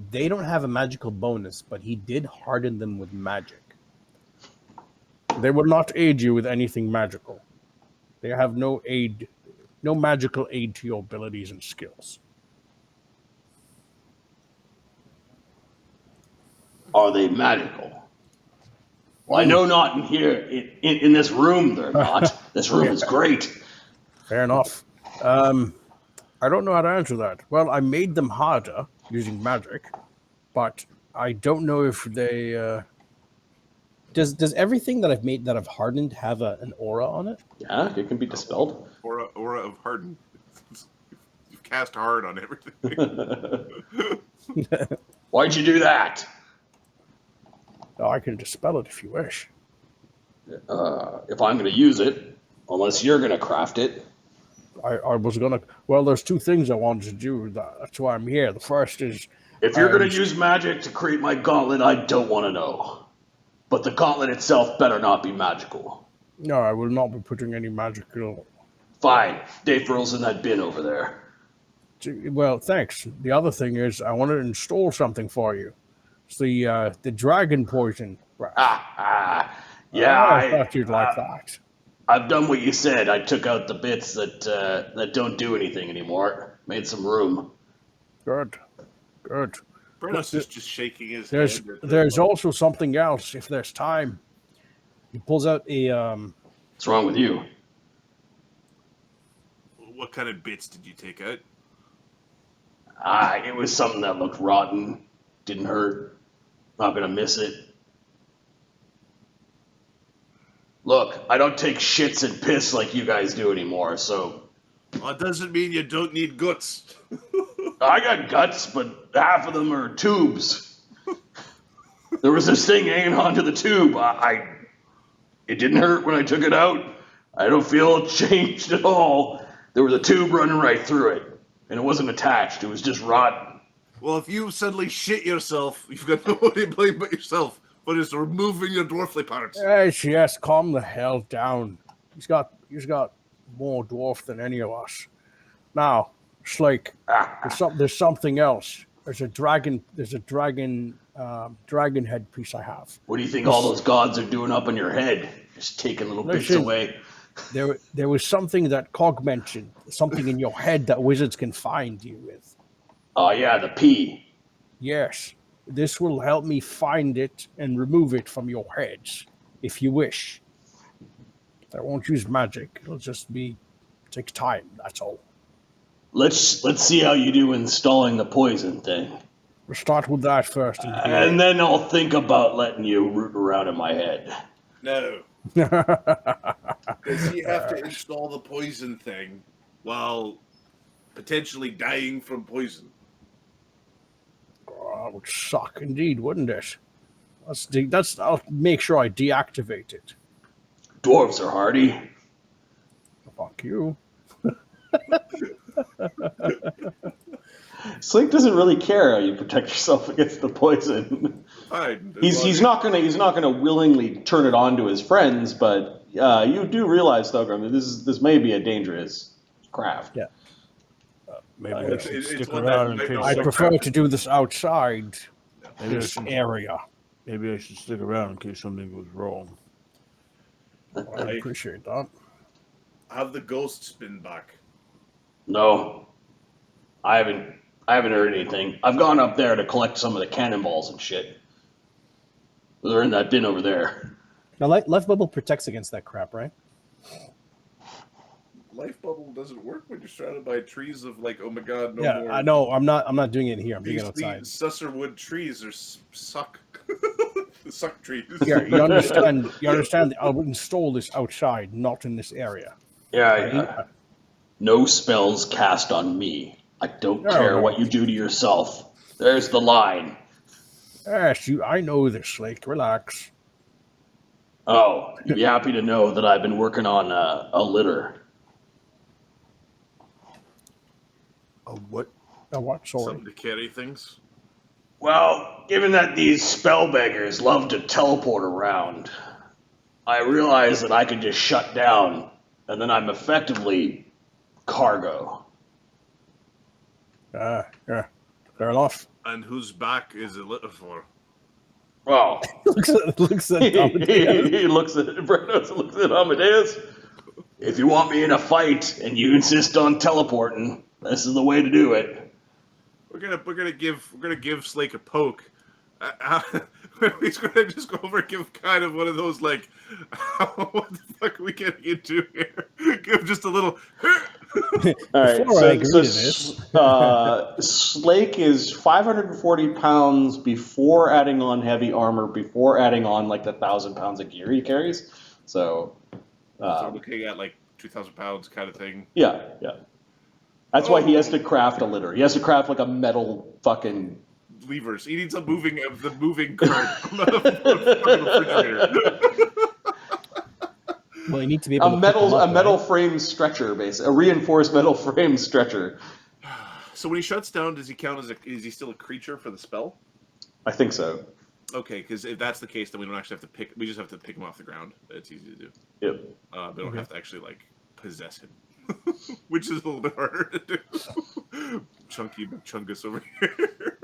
They don't have a magical bonus, but he did harden them with magic. They will not aid you with anything magical. They have no magical aid to your abilities and skills. Are they magical? Well, I know not in here. In this room, they're not. This room is great. Fair enough. I don't know how to answer that. Well, I made them harder using magic, but I don't know if they... Does everything that I've made that I've hardened have an aura on it? Yeah, it can be dispelled. Aura of harden. You've cast hard on everything. Why'd you do that? Oh, I can dispel it if you wish. If I'm going to use it, unless you're going to craft it. I was going to... Well, there's two things I wanted to do. That's why I'm here. The first is... If you're going to use magic to create my gauntlet, I don't want to know. But the gauntlet itself better not be magical. No, I will not be putting any magical... Fine. Deiforil's in that bin over there. Well, thanks. The other thing is I want to install something for you. It's the dragon poison. Yeah, I thought you'd like that. I've done what you said. I took out the bits that don't do anything anymore. Made some room. Good. Brennos is just shaking his There's head. there's also something else if there's time. He pulls out a... What's wrong with you? What kind of bits did you take out? It was something that looked rotten. Didn't hurt. Not gonna miss it. Look, I don't take shits and piss like you guys do anymore, so... Well, it doesn't mean you don't need guts. I got guts, but half of them are tubes. There was this thing hanging onto the tube. It didn't hurt when I took it out. I don't feel it changed at all. There was a tube running right through it, and it wasn't attached. It was just rotten. Well, if you suddenly shit yourself, you've got nobody to blame but yourself. But it's removing your dwarfly parts. Yes, calm the hell down. He's got more dwarf than any of us. Now, Slake, there's something else. There's a dragon head piece I have. What do you think all those gods are doing up on your head? Just taking little bits away. There was something that Cog mentioned, something in your head that wizards can find you with. Oh yeah, the pea. Yes. This will help me find it and remove it from your heads, if you wish. I won't use magic. It'll just take time, that's all. Let's see how you do installing the poison thing. We'll start with that first. And then I'll think about letting you root around in my head. No. Because you have to install the poison thing while potentially dying from poison. Oh, that would suck indeed, wouldn't it? I'll make sure I deactivate it. Dwarves are hardy. Fuck you. Slink doesn't really care how you protect yourself against the poison. Fine. He's not gonna willingly turn it on to his friends, but you do realize, Thogrim, that this may be a dangerous craft. Yeah. Maybe I It's- should it's stick one that around in might case. not I work prefer out. to do this outside Maybe this area. Maybe I should stick around in case something goes wrong. I appreciate that. have the ghosts been back? No, I haven't heard anything. I've gone up there to collect some of the cannonballs and shit. They're in that bin over there. Now, life bubble protects against that crap, right? Life bubble doesn't work when you're surrounded by trees of like, oh my god, no Yeah, more. I know. I'm not doing it here. I'm doing it outside. These susserwood trees are suck. Suck trees. Yeah, you understand. You understand. I would install this outside, not in this area. Yeah, no spells cast on me. I don't care what you do to yourself. There's the line. Yes, I know this, Slake. Relax. Oh, you'd be happy to know that I've been working on a litter. What? A what? Sorry. Something to carry things. Well, given that these spellbeggars love to teleport around, I realized that I could just shut down, and then I'm effectively cargo. Yeah, fair enough. And whose back is it lit for? Well, looks at he looks at Brennos, looks at Amadeus. If you want me in a fight and you insist on teleporting, this is the way to do it. We're gonna give Slake a poke. He's gonna just go over and give kind of one of those like, what the fuck are we getting into here? Give just a little. All right, Before I agree to this. Slake is 540 pounds before adding on heavy armor, before adding on like the 1,000 pounds of gear he carries. So I'm looking at like 2,000 pounds kind of thing. Yeah. That's why he has to craft a litter. He has to craft like a metal fucking Levers. He needs the moving cart, not a fucking refrigerator. Well, you need to be able a to pick them up, metal right? frame stretcher, basically, a reinforced metal frame stretcher. So when he shuts down, does he count as is he still a creature for the spell? I think so. Okay, because if that's the case, then we don't actually have to pick. We just have to pick him off the ground. It's easy to do. Yep. We don't have to actually like possess him, which is a little bit harder to do. Chunky Chungus over here.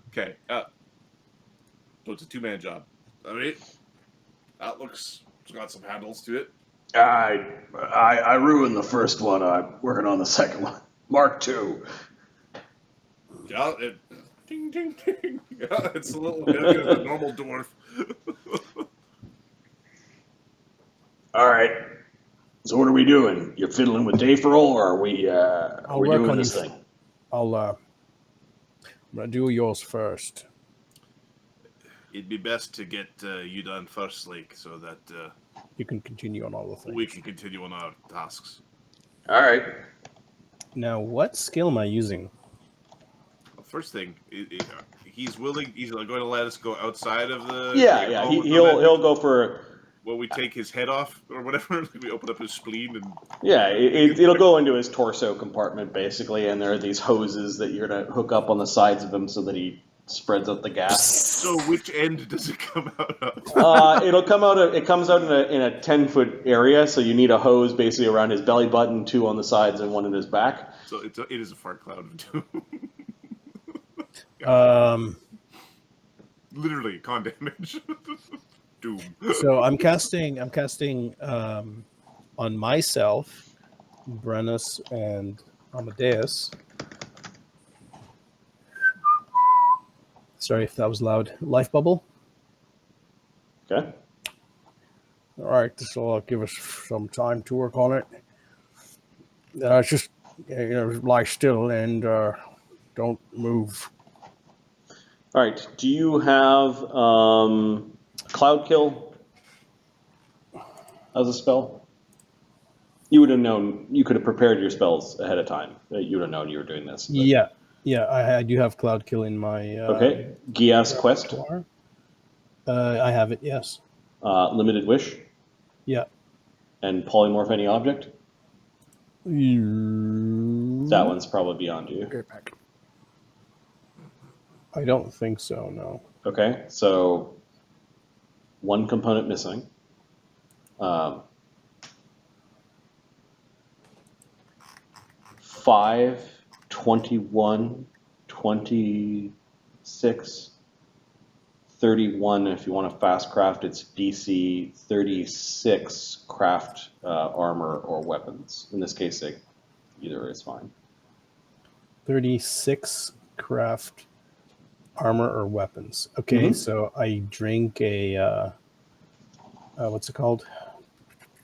Okay. So it's a two-man job. All right. That looks. It's got some handles to it. I ruined the first one. I'm working on the second one. Mark II. Yeah. Ding ding ding. Yeah, it's a little heavier than a normal dwarf. All right. So what are we doing? You're fiddling with deiforil, or are we work doing on this you. thing? I'm gonna do yours first. It'd be best to get you done first, Slake, so that You can continue on all the things. we can continue on our tasks. All right. Now, what skill am I using? First thing, he's willing. He's going to let us go outside of the. Yeah. He'll go for. Well, we take his head off or whatever. We open up his spleen and. Yeah, it'll go into his torso compartment basically, and there are these hoses that you're gonna hook up on the sides of him so that he spreads out the gas. So which end does it come out of? It'll come out. It comes out in a 10-foot area, so you need a hose basically around his belly button, 2 on the sides, and 1 in his back. So it is a fart cloud of doom. Literally con damage. Doom. So I'm casting on myself, Brennos and Amadeus. Sorry if that was loud. Life bubble. Okay. All right, this will give us some time to work on it. Just lie still and don't move. All right. Do you have Cloud Kill as a spell? You would have known. You could have prepared your spells ahead of time. You would have known you were doing this. But. Yeah. I do have Cloud Kill in my. Okay. Gias Quest. I have it. Yes. Limited Wish. Yeah. And Polymorph Any Object. That one's probably beyond you. Get back. I don't think so. No. Okay, so 1 component missing. 5, 21, 26, 31. If you want to fast craft, it's DC 36 craft armor or weapons. In this case, either is fine. 36 craft armor or weapons. Okay, so I drink a what's it called?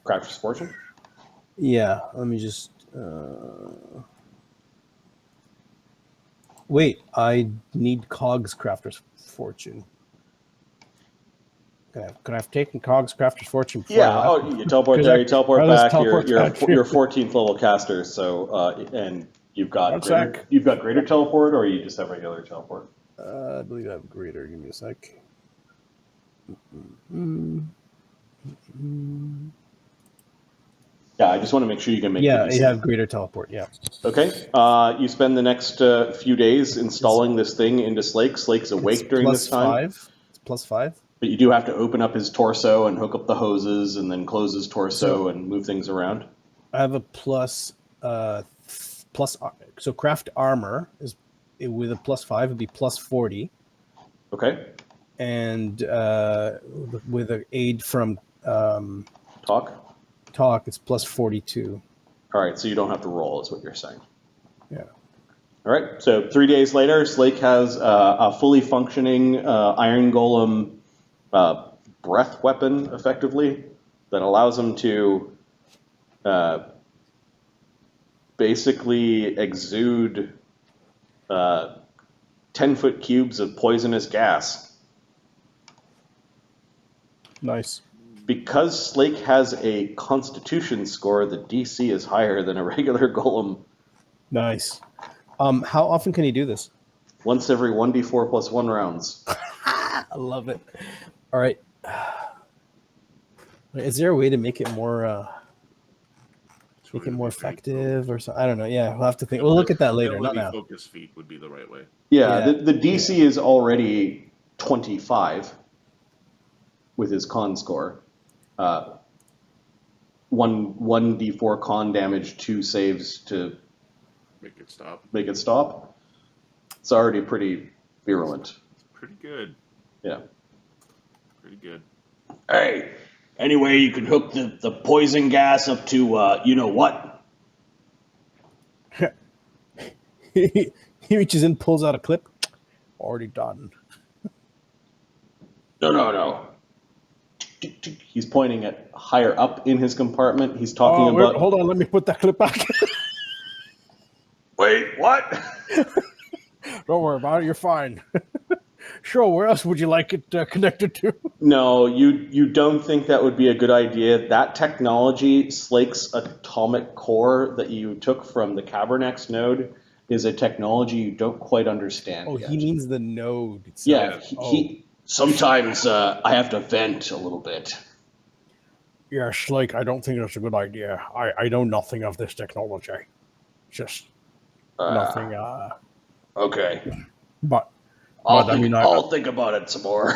Crafter's Fortune? Yeah, let me just wait, I need Cog's Crafter's Fortune. Could I have taken Cog's Crafter's Fortune before I left? You teleport there, you teleport back. You're 14th level caster, so and you've got greater teleport, or you just have regular teleport? I believe I have greater. Give me a sec. Yeah, I just want to make sure you can make. Yeah, you have greater teleport. Yeah. Okay. You spend the next few days installing this thing into Slake. Slake's awake during this time. It's +5. But you do have to open up his torso and hook up the hoses, and then close his torso and move things around. I have a plus. So craft armor is with a +5 would be +40. Okay. And with an aid from talk, it's +42. All right, so you don't have to roll, is what you're saying. Yeah. All right. So 3 days later, Slake has a fully functioning iron golem breath weapon, effectively, that allows him to basically exude 10-foot cubes of poisonous gas. Nice. Because Slake has a Constitution score, the DC is higher than a regular golem. Nice. How often can he do this? Once every 1d4 + 1 rounds. I love it. All right. Is there a way to make it more effective or something? I don't know. Yeah, we'll have to think. We'll look at that later. Not now. Focus feat would be the right way. Yeah. The DC is already 25 with his con score. 1d4 con damage, 2 saves to make it stop. It's already pretty virulent. Pretty good. Yeah. Pretty good. Hey, anyway, you can hook the poison gas up to you know what? He reaches in, pulls out a clip. Already done. No. He's pointing at higher up in his compartment. He's talking about. Hold on, let me put that clip back. Wait, what? Don't worry about it. You're fine. Sure. Where else would you like it connected to? No, you don't think that would be a good idea. That technology, Slake's atomic core that you took from the Cabernex node, is a technology you don't quite understand. Oh, yet. He means the node itself. Yeah, he sometimes I have to vent a little bit. Yeah, Slake, I don't think that's a good idea. I know nothing of this technology. Just nothing. Okay. But I'll think about it some more.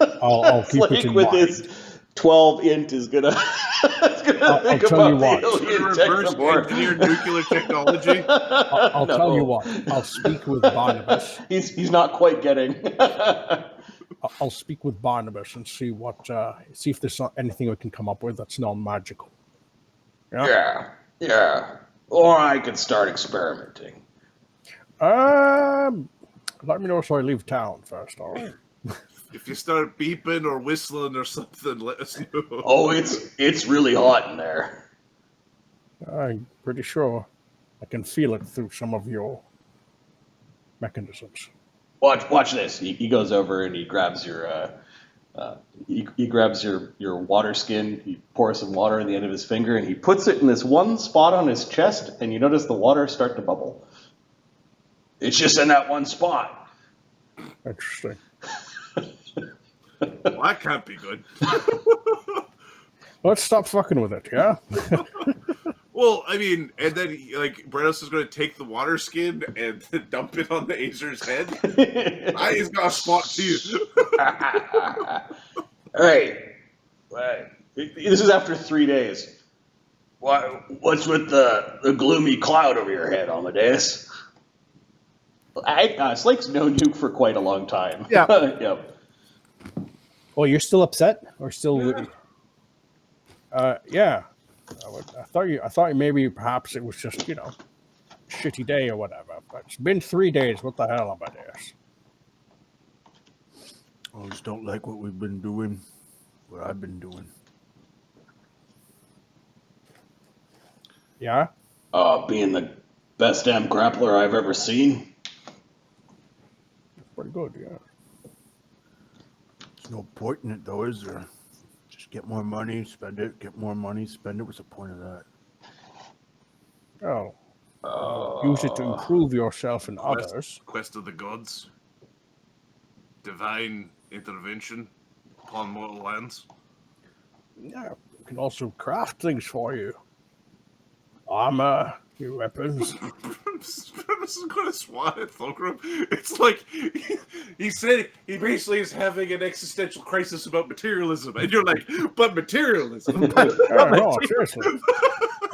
I'll keep it in with mind. his 12 int is gonna. I'll tell you what. Reverse engineered nuclear technology. I'll tell you what. I'll speak with Barnabus. He's not quite getting. I'll speak with Barnabus and see if there's anything we can come up with that's non-magical. Yeah. Or I could start experimenting. Let me know so I leave town first, all right? If you start beeping or whistling or something, let us know. Oh, it's really hot in there. I'm pretty sure I can feel it through some of your mechanisms. Watch this. He goes over and he grabs your he grabs your water skin. He pours some water in the end of his finger and he puts it in this one spot on his chest, and you notice the water start to bubble. It's just in that one spot. Interesting. Well, that can't be good. Let's stop fucking with it, yeah? Well, I mean, and then Brennos is going to take the water skin and dump it on the Azer's head. He's got a spot too. Hey, this is after 3 days. What's with the gloomy cloud over your head, Amadeus? Slake's known you for quite a long time. Yeah. Yep. Oh, you're still upset, or still? Yeah. I thought maybe perhaps it was just, a shitty day or whatever. But it's been 3 days. What the hell, Amadeus? I just don't like what we've been doing, what I've been doing. Yeah? Being the best damn grappler I've ever seen. Pretty good, yeah. There's no point in it, though, is there? Just get more money, spend it, get more money, spend it. What's the point of that? Oh. Use it to improve yourself and others. Quest of the gods. Divine intervention upon mortal lands. Yeah. We can also craft things for you. Armor, your weapons. This is going to swat at Thogrim. It's like he said he basically is having an existential crisis about materialism, and you're like, but materialism. No, seriously.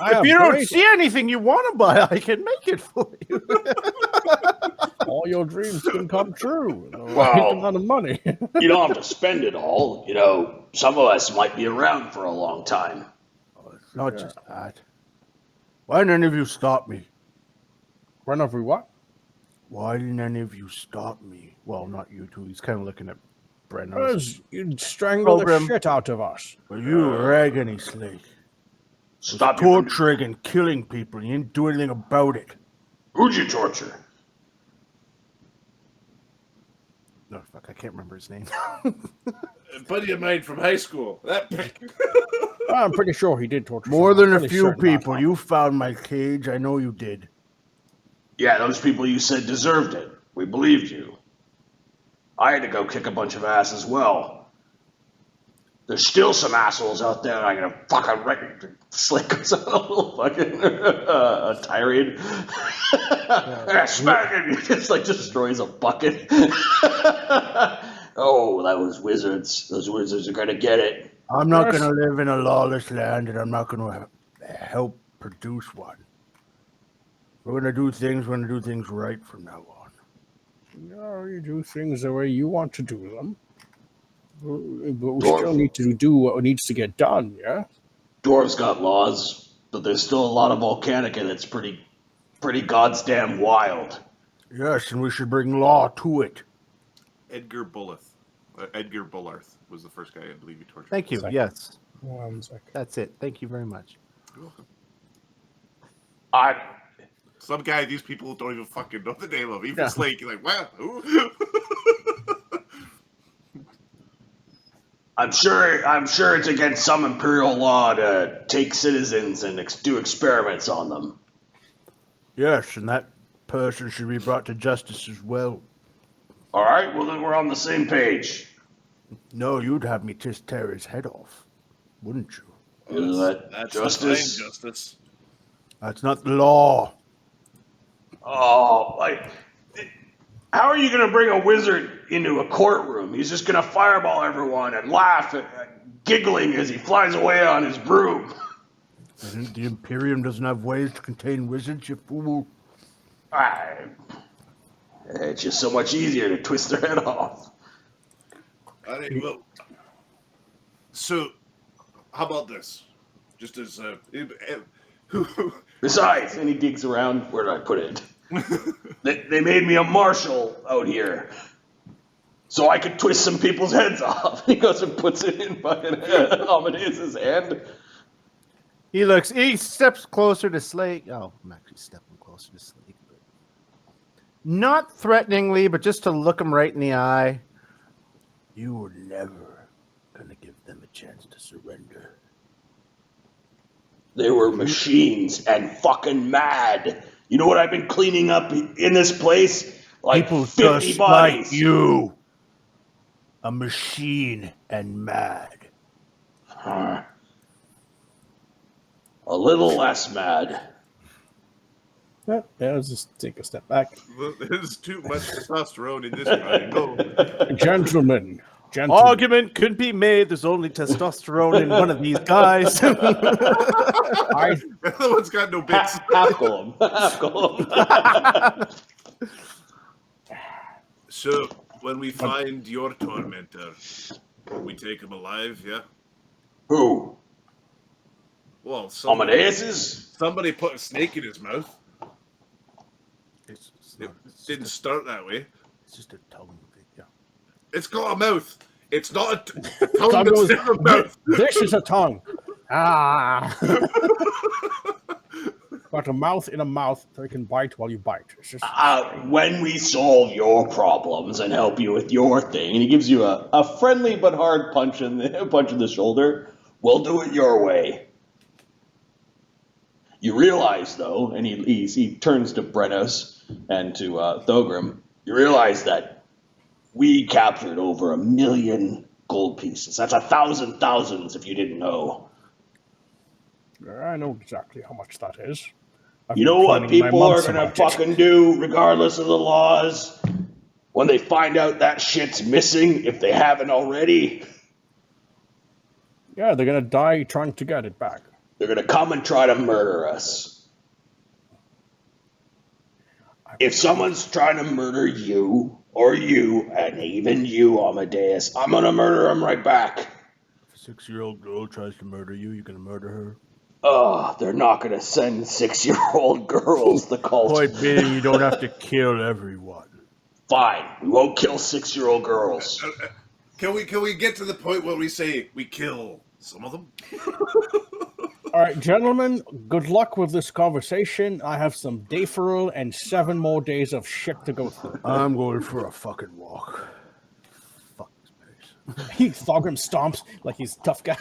If you don't see anything you want to buy, I can make it for you. All your dreams can come true. Wow. Amount of money. You don't have to spend it all. You know, some of us might be around for a long time. Oh, it's not just that. Why didn't any of you stop me? Run over what? Why didn't any of you stop me? Well, not you two. He's kind of looking at Brennos. Because you'd strangle the shit out of us. Well, you agony Slake. Stop you from... Torturing and killing people. You didn't do anything about it. Who'd you torture? No, fuck, I can't remember his name. A buddy of mine from high school. That prick. I'm pretty sure he did torture More someone. than a Pretty few certain about people. that. You found my cage. I know you did. Yeah, those people you said deserved it. We believed you. I had to go kick a bunch of ass as well. There's still some assholes out there. I'm gonna fucking wreck. Slake goes on a little fucking a tirade. Smack him! He just like destroys a bucket. Oh, that was wizards. Those wizards are gonna get it. I'm not going to live in a lawless land, and I'm not going to help produce one. We're going to do things. We're going to do things right from now on. No, you do things the way you want to do them. But we still need to do what needs to get done, yeah? Dwarves got laws, but there's still a lot of Volcanica that's pretty goddamn wild. Yes, and we should bring law to it. Edgar Bullarth was the first guy I believe you tortured. Thank you. Second. Yes, 1 second. that's it. Thank you very much. You're welcome. I Some guy these people don't even fucking know the name of. Even Slake, you're like, wow, who? I'm sure it's against some Imperial law to take citizens and do experiments on them. Yes, and that person should be brought to justice as well. All right, well then we're on the same page. No, you'd have me just tear his head off, wouldn't you? Is that That's justice? divine justice. That's not the law. Oh, like, how are you gonna bring a wizard into a courtroom? He's just gonna fireball everyone and laugh giggling as he flies away on his broom. And the Imperium doesn't have ways to contain wizards, you fool. It's just so much easier to twist their head off. All right, well, so how about this? Just as Besides, and he digs around, where did I put it? They made me a marshal out here, so I could twist some people's heads off. He goes and puts it in fucking Amadeus' hand. He steps closer to Slake. Oh, I'm actually stepping closer to Slake. Not threateningly, but just to look him right in the eye. You were never gonna give them a chance to surrender. They were machines and fucking mad. You know what I've been cleaning up in this place? Like People 50 just bodies. like you. A machine and mad. A little less mad. Yeah, let's just take a step back. there's too much testosterone in this guy. No. Gentlemen, Gentlemen. Argument could be made. There's only testosterone in one of these guys. I, The other one's got no bits. Half golem. Half golem. So, when we find your tormentor, we take him alive, yeah? Who? Well, Amadeus's? somebody put a snake in his mouth. It's It not, didn't start that way. it's just a tongue. Yeah. It's got a mouth. It's not a tongue Tongue that's was- in a mouth. this is a tongue. Ah. Got a mouth in a mouth so you can bite while you bite. It's just When we solve your problems and help you with your thing, and he gives you a friendly but hard punch in the shoulder, we'll do it your way. You realize, though, and he turns to Brennos and to Thogrim, you realize that we captured over 1 million gold pieces. That's 1,000 thousands if you didn't know. I know exactly how much that is. I've You been know what planning my people are months gonna about it. fucking do, regardless of the laws, when they find out that shit's missing, if they haven't already? Yeah, they're gonna die trying to get it back. They're gonna come and try to murder us. If someone's trying to murder you, or you, and even you, Amadeus, I'm gonna murder him right back. If a 6-year-old girl tries to murder you, you gonna murder her? They're not gonna send 6-year-old girls, the cult. Point being, you don't have to kill everyone. Fine, we won't kill 6-year-old girls. Can we get to the point where we say we kill some of them? All right, gentlemen, good luck with this conversation. I have some deiforil and 7 more days of shit to go through. I'm going for a fucking walk. Fuck this place. He Thogrim stomps like he's a tough guy.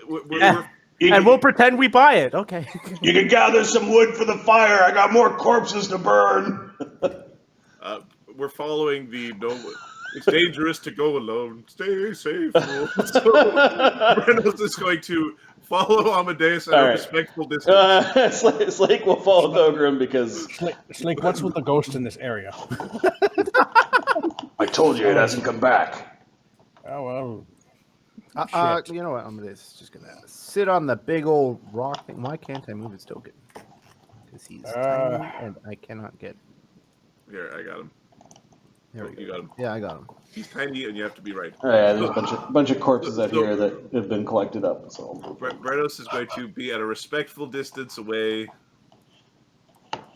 We're And we'll pretend we buy it. Okay. You can gather some wood for the fire. I got more corpses to burn. we're following the no. It's dangerous to go alone. Stay safe. So Brennos is going to follow Amadeus at All a right. respectful distance. Slake will follow Thogrim because Slake, what's with the ghost in this area? I told you it hasn't come back. Oh, well. Shit. You know what? Amadeus is just gonna sit on the big old rock thing. Why can't I move his token? Because he's tiny and I cannot get. Here, I got him. There we go. You got him. Yeah, I got him. He's tiny, and you have to be right. Oh, yeah, there's a bunch of corpses out here that have been collected up. So Brennos is going to be at a respectful distance away.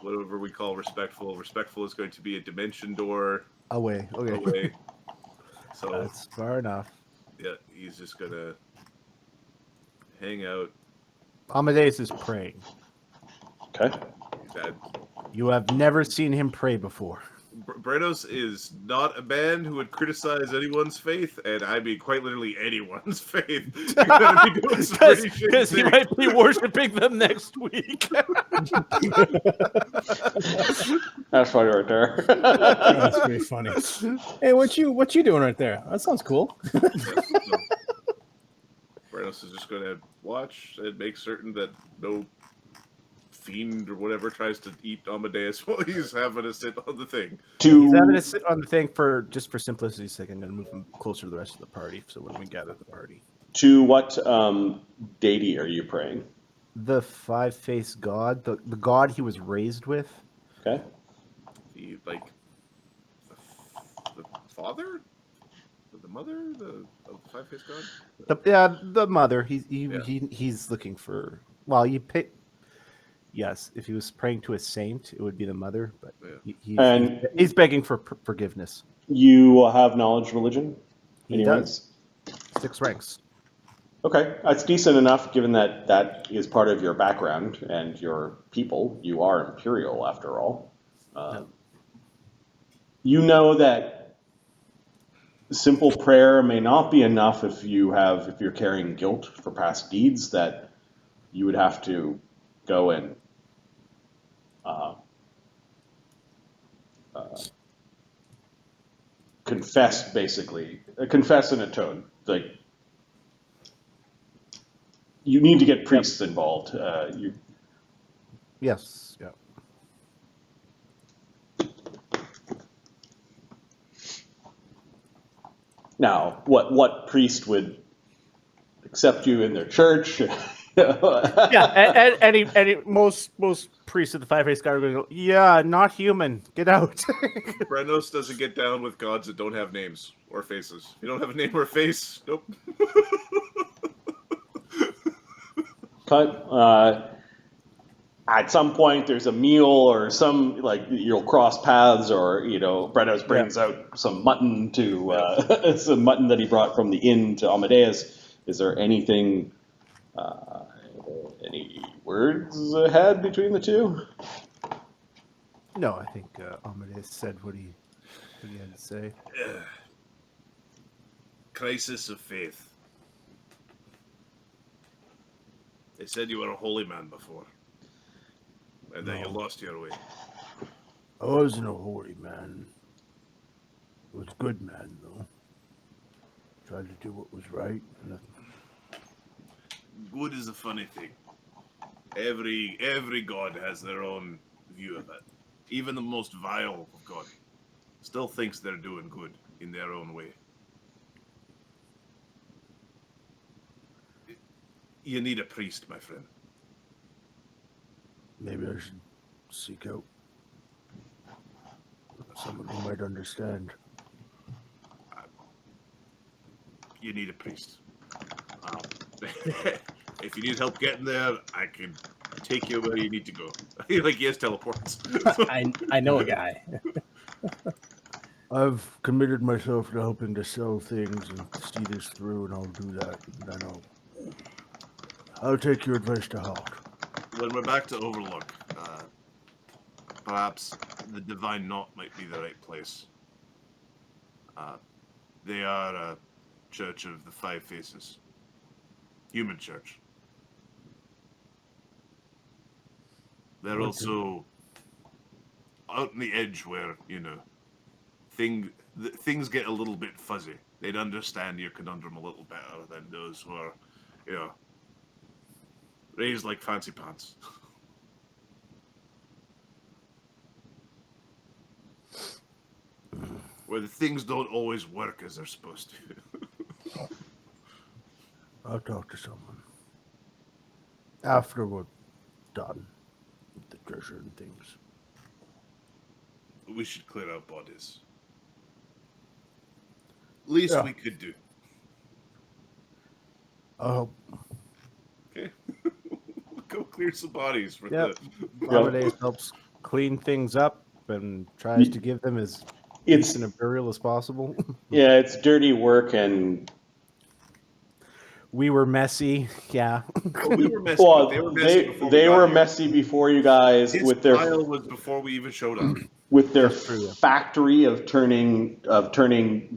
Whatever we call respectful. Respectful is going to be a dimension door Away. Okay. away. So That's far enough. yeah, he's just gonna hang out. Amadeus is praying. okay. That You have never seen him pray before. Brennos is not a man who would criticize anyone's faith, and I mean quite literally anyone's faith. You're gonna be doing some pretty shitty Because he things. might be worshiping them next week. That's funny right there. That's pretty funny. Hey, what you doing right there? That sounds cool. Brennos is just gonna watch and make certain that no fiend or whatever tries to eat Amadeus while he's having to sit on the thing. He's having to to sit on the thing for simplicity's sake. I'm going to move him closer to the rest of the party. So when we gather the party, what deity are you praying? the 5-faced god, the god he was raised with. Okay. The father, the mother, the five-faced god. The mother. He's Yeah. he's looking for. Well, you pick. Yes, if he was praying to a saint, it would be the mother. But And- he's begging for forgiveness. You have knowledge religion? He Any does. ranks? 6 ranks. Okay, that's decent enough given that that is part of your background and your people. You are Imperial after all. You know that simple prayer may not be enough if you're carrying guilt for past deeds, that you would have to go and confess, basically. Confess and atone. Like, you need to get priests involved. Yes. Yeah. Now, what priest would accept you in their church? Yeah, and most priests of the Five-Faced God are going to go, yeah, not human. Get out. Brennos doesn't get down with gods that don't have names or faces. You don't have a name or a face. Nope. Cut. At some point, there's a meal or some, like, you'll cross paths, or, Brennos brings out some mutton to, some mutton that he brought from the inn to Amadeus. Is there anything, any words had between the two? No, I think Amadeus said what he had to say. Crisis of faith. They said you were a holy man before. And then you lost your way. I wasn't a holy man. I was a good man, though. Tried to do what was right. Good is a funny thing. Every god has their own view of it. Even the most vile of god still thinks they're doing good in their own way. You need a priest, my friend. Maybe I should seek out someone who might understand. You need a priest. If you need help getting there, I can take you where you need to go. Like, he has teleports. I know a guy. I've committed myself to helping to sell things and see this through, and I'll do that. And then I'll take your advice to heart. When we're back to Overlook, perhaps the Divine Knot might be the right place. They are a church of the Five Faces. Human church. They're also out on the edge where, things get a little bit fuzzy. They'd understand your conundrum a little better than those who are, raised like fancy pants. Where the things don't always work as they're supposed to. I'll talk to someone. After we're done with the treasure and things. We should clear out bodies. Least we could do. I'll help. Okay. Go clear some bodies for Yep. the... Amadeus helps clean things up and tries to give them as decent and burial as possible. Yeah, it's dirty work, and we were messy. Yeah. Well, we were messy. well, They were messy before they we got were here. messy before you guys His with their pile was before we even showed up. with their That's true, yeah. factory of turning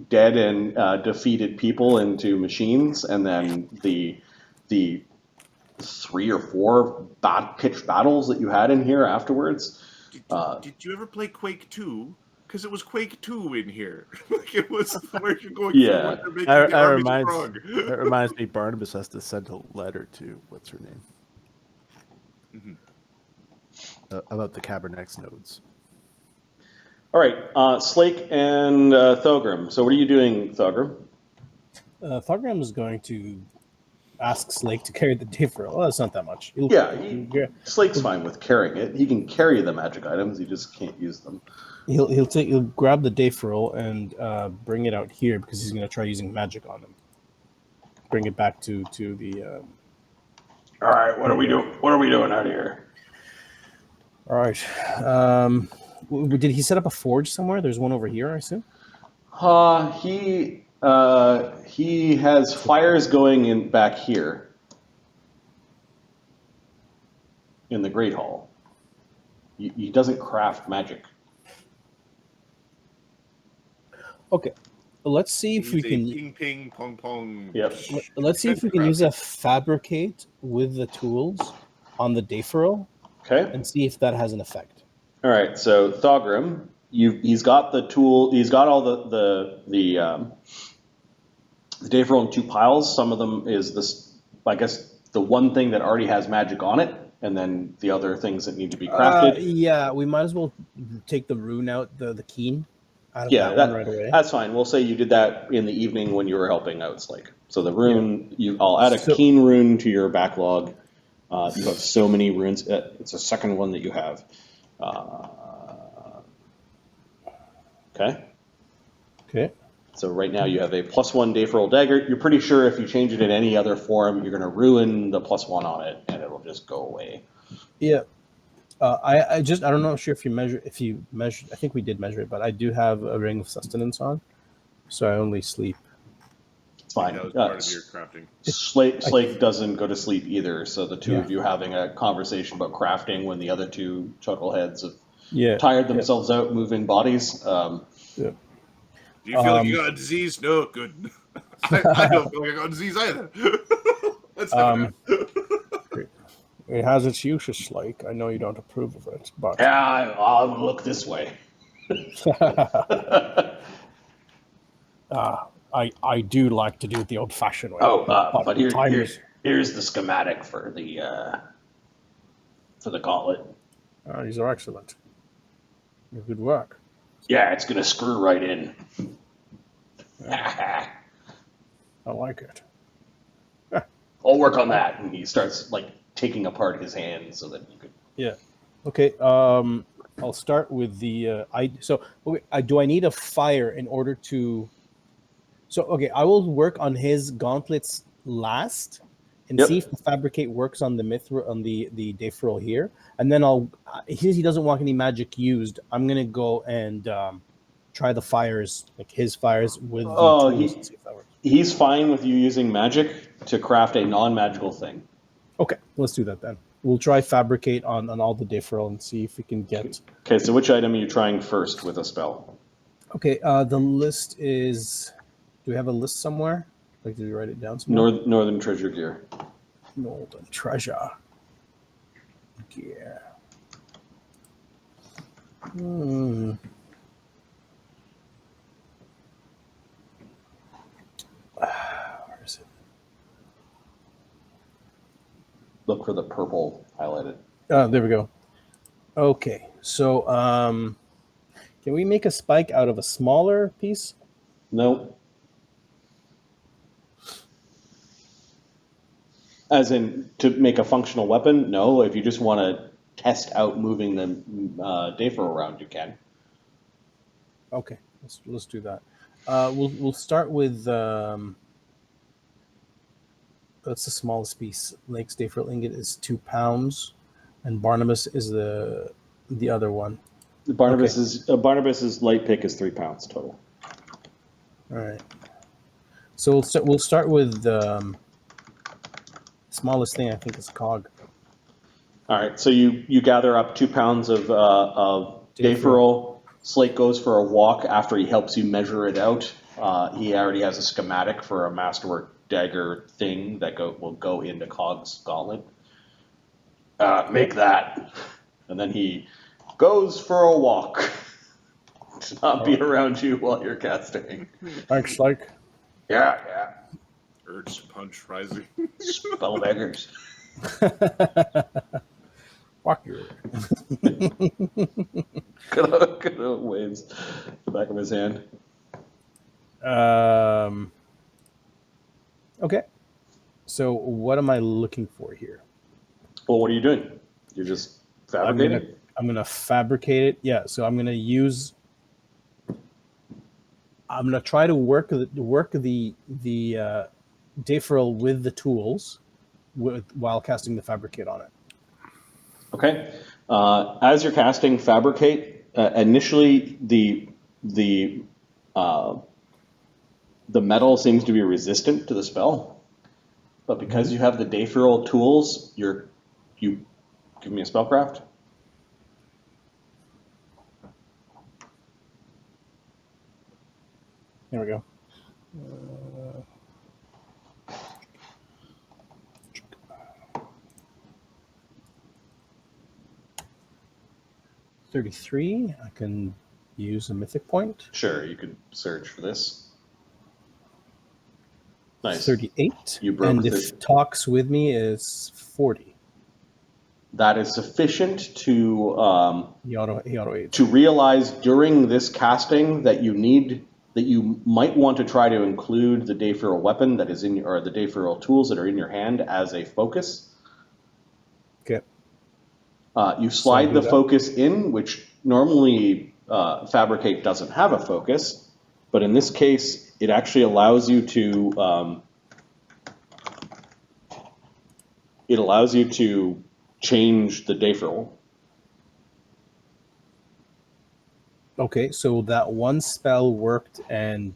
dead and defeated people into machines, and then the 3 or 4 pitched battles that you had in here afterwards. Did you ever play Quake 2? Because it was Quake 2 in here. Like, it was where you're going Yeah. forward to make the army strong. That reminds me, Barnabas has to send a letter to what's her name about the Cabernex nodes. All right, Slake and Thogrim. So what are you doing, Thogrim? Thogrim is going to ask Slake to carry the deiforil. Oh, it's not that much. Slake's fine with carrying it. He can carry the magic items. He just can't use them. He'll grab the deiforil and bring it out here because he's going to try using magic on him. Bring it back to the. All right, what are we doing? What are we doing out here? All right. Did he set up a forge somewhere? There's one over here, I assume. He has fires going in back here in the Great Hall. He doesn't craft magic. Okay. Let's see if we can. Ping, ping, pong, pong. Yep. Let's see if we can use a fabricate with the tools on the deiforil Okay. and see if that has an effect. All right. So Thogrim, he's got the tool. He's got all the deiforil in 2 piles. Some of them is this, I guess, the one thing that already has magic on it, and then the other things that need to be crafted. Yeah, we might as well take the rune out, the keen, out of Yeah, that one right away. that's fine. We'll say you did that in the evening when you were helping out Slake. So the rune, I'll add a keen rune to your backlog. You have so many runes. It's a second one that you have. Okay. Okay. So right now you have a +1 deiforil dagger. You're pretty sure if you change it in any other form, you're going to ruin the +1 on it, and it'll just go away. Yeah. I don't know sure if you measure. I think we did measure it, but I do have a ring of sustenance on, so I only sleep. It's fine. That was part of your crafting. Slake doesn't go to sleep either, so the two of Yeah. you having a conversation about crafting when the other two chuckleheads have Yeah. tired themselves out moving bodies. Yeah. Do you feel like you got a disease? No, good. I don't feel like I got a disease either. That's It has its uses, Slake. I know you don't approve of it, but Yeah, I'll look this way. I do like to do it the old-fashioned way. But times- here's the schematic for the gauntlet. These are excellent. Good work. Yeah, it's gonna screw right in. I like it. I'll work on that. And he starts like taking apart his hand so that you could. Yeah. Okay. I'll start with the do I need a fire in order to? So okay, I will work on his gauntlets last and Yep. see if the fabricate works on the mithril on the deiforil here, and then since he doesn't want any magic used, I'm gonna go and try the fires, like his fires with the tools and see if that works. He's fine with you using magic to craft a non-magical thing. Okay, let's do that then. We'll try fabricate on all the deiforil and see if we can get. Okay, so which item are you trying first with a spell? Okay, the list is. Do we have a list somewhere? Like, did we write it down somewhere? Northern Treasure Gear. Northern Treasure Gear. Where is it? Look for the purple highlighted. Oh, there we go. Okay, so can we make a spike out of a smaller piece? No. As in to make a functional weapon? No. If you just want to test out moving the deiforil around, you can. Okay, let's do that. We'll start with that's the smallest piece. Lake's deiforil ingot is 2 pounds, and Barnabas is the other one. Barnabas's light pick is 3 pounds total. All right. So we'll start with smallest thing. I think is cog. All right. So you gather up 2 pounds of deiforil. Slake goes for a walk after he helps you measure it out. He already has a schematic for a masterwork dagger thing that will go into Cog's gauntlet. Make that. And then he goes for a walk. To not be around you while you're casting. Thanks, Slake. Yeah. Urge punch rising. Spellbeggars. Fuck you. Good old waves the back of his hand. Okay. So what am I looking for here? Well, what are you doing? You're just fabricating? I'm gonna fabricate it. Yeah. So I'm gonna try to work the deiforil with the tools while casting the fabricate on it. Okay. As you're casting fabricate, initially the metal seems to be resistant to the spell, but because you have the deiforil tools, you give me a spellcraft. There we go. 33. I can use a mythic point. Sure, you could search for this. Nice. 38. You broke and the- if talks with me is 40. that is sufficient to He auto aids. to realize during this casting that you might want to try to include the deiforil weapon that is in or the deiforil tools that are in your hand as a focus. Okay. You slide do the that. focus in, which normally Fabricate doesn't have a focus, but in this case, it actually allows you to change the deiforil. Okay, so that one spell worked, and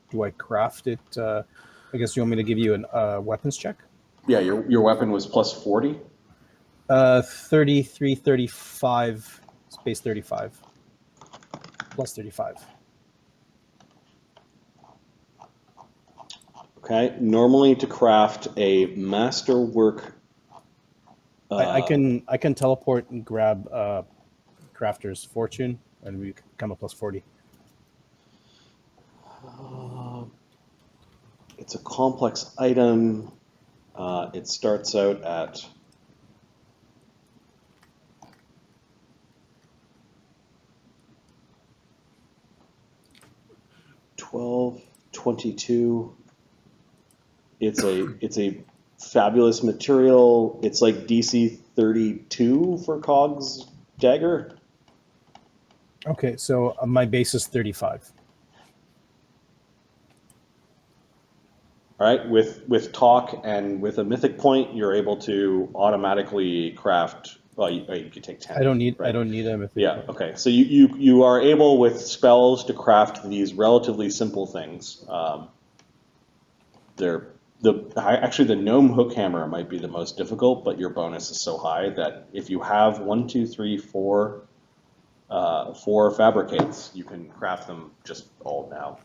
do I craft it? I guess you want me to give you a weapons check? Yeah, your weapon was plus 40. 33, 35, space 35. Plus 35. Okay. Normally, to craft a masterwork, I can teleport and grab crafter's fortune, and we come up plus 40. it's a complex item. It starts out at 12, 22. It's a fabulous material. It's like DC 32 for Cog's dagger. Okay, so my base is 35. All right, with talk and with a mythic point, you're able to automatically craft. Well, you could take 10. I don't need right? a mythic. Yeah. Okay. So you are able with spells to craft these relatively simple things. Actually the gnome hook hammer might be the most difficult, but your bonus is so high that if you have 1, 2, 3, 4 fabricates, you can craft them just all now.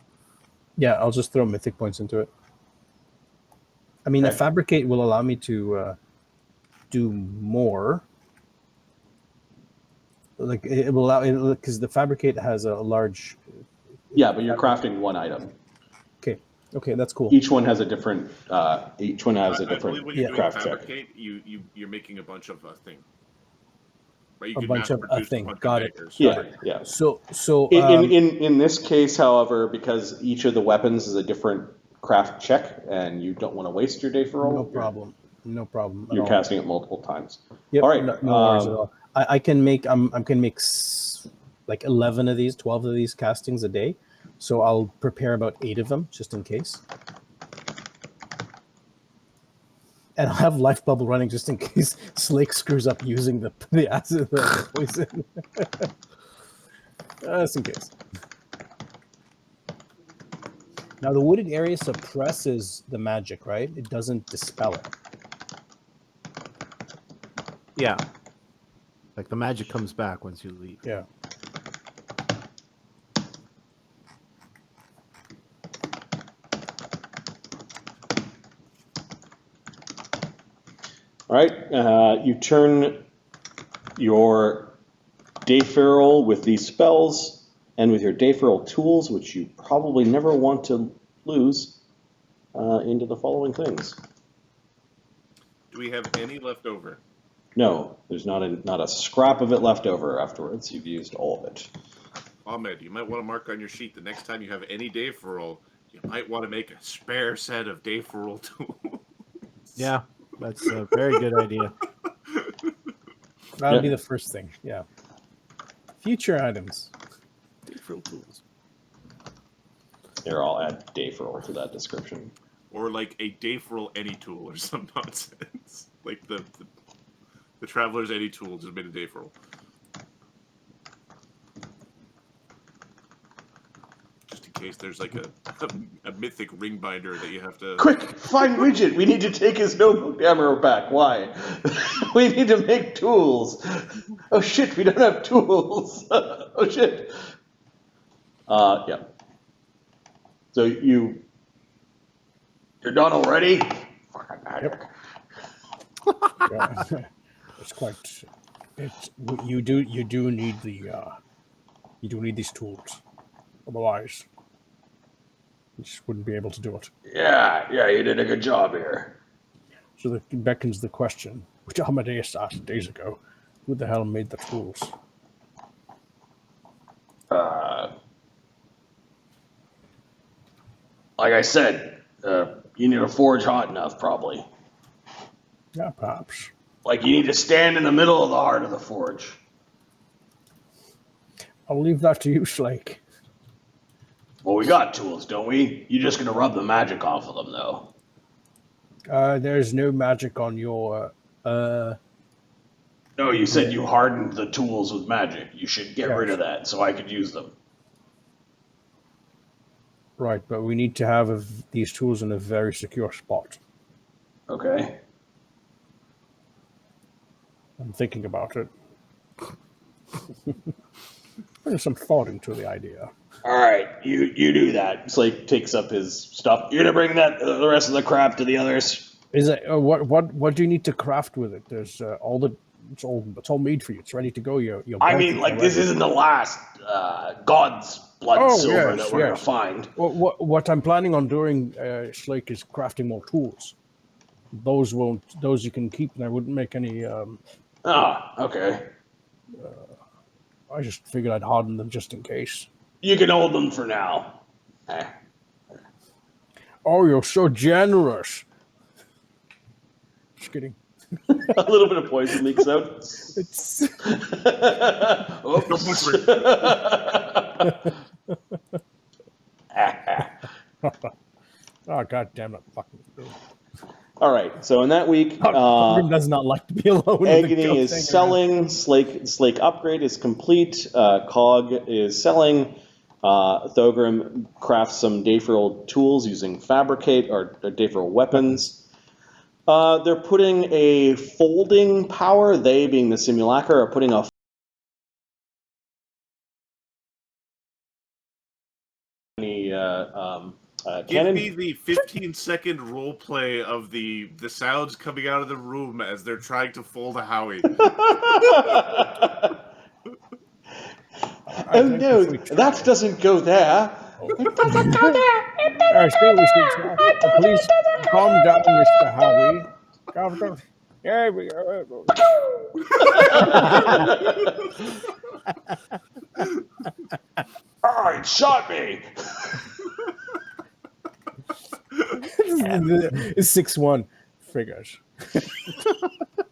Yeah, I'll just throw mythic points into it. I mean, Okay. a fabricate will allow me to do more. Like it will allow it because the fabricate has a large. Yeah, but you're crafting one item. Okay, that's cool. Each one has a different. Each one has a I different believe when you're doing craft check. fabricate, you're making a bunch of a thing. Right? You A can bunch of a mass-produce thing. bunch of Got it. daggers. Yeah, yeah. So In this case, however, because each of the weapons is a different craft check, and you don't want to waste your day for roll, no problem. No problem. At You're all. casting it multiple times. Yep, All right. no worries at all. I can make like 11 of these, 12 of these castings a day. So I'll prepare about 8 of them just in case. And I'll have life bubble running just in case Slake screws up using the acid, the poison. Just in case. Now the wooded area suppresses the magic, right? It doesn't dispel it. Yeah. Like the magic comes back once you leave. Yeah. All right. You turn your deiforil with these spells and with your deiforil tools, which you probably never want to lose, into the following things. Do we have any left over? No, there's not a scrap of it left over afterwards. You've used all of it. Ahmed, you might want to mark on your sheet the next time you have any deiforil, you might want to make a spare set of deiforil tools. Yeah, that's a very good idea. That'll be the first thing. Yeah. Future items. Deiforil tools. Here, I'll add deiforil to that description. Or like a deiforil any tool or some nonsense. Like the Traveler's any tool just made a deiforil. Just in case there's like a mythic ring binder that you have to... Quick, find Widget. We need to take his notebook hammer back. Why? We need to make tools. Oh shit, we don't have tools. Oh shit. Yeah. So you're done already? Fucking magic. Yeah. It's quite. You do need these tools. Otherwise, you just wouldn't be able to do it. Yeah, you did a good job here. So that beckons the question: which Amadeus asked days ago. Who the hell made the tools? Like I said, you need a forge hot enough, probably. Yeah, perhaps. Like you need to stand in the middle of the heart of the forge. I'll leave that to you, Slake. Well, we got tools, don't we? You're just gonna rub the magic off of them, though. There's no magic on your... No, you said you hardened the tools with magic. You should get rid of that so I could use them. Right, but we need to have these tools in a very secure spot. Okay. I'm thinking about it. There's some thought into the idea. All right, you do that. Slake takes up his stuff. You're gonna bring that the rest of the crap to the others. Is it what do you need to craft with it? There's it's all made for you. It's ready to go. I mean, like this isn't the last god's blood silver that we're gonna find. What I'm planning on doing, Slake, is crafting more tools. Those you can keep, and I wouldn't make any. Okay. I just figured I'd harden them just in case. You can hold them for now. Oh, you're so generous. Just kidding. A little bit of poison leaks out. It's Oops. oh, god damn it! Fucking. All right. So in that week, Thogrim does not like to be alone. Agony is selling. Slake upgrade is complete. Cog is selling. Thogrim crafts some deiforil tools using fabricate or deiforil weapons. They're putting a folding power. They, being the simulacra, are putting a Give cannon. me the 15-second role play of the sounds coming out of the room as they're trying to fold a Howie. Oh no, that doesn't go there. It doesn't go there. It doesn't Please calm down, Mr. Howie. Calm down. There we go. All right, shot me. It's 6-1. Figures.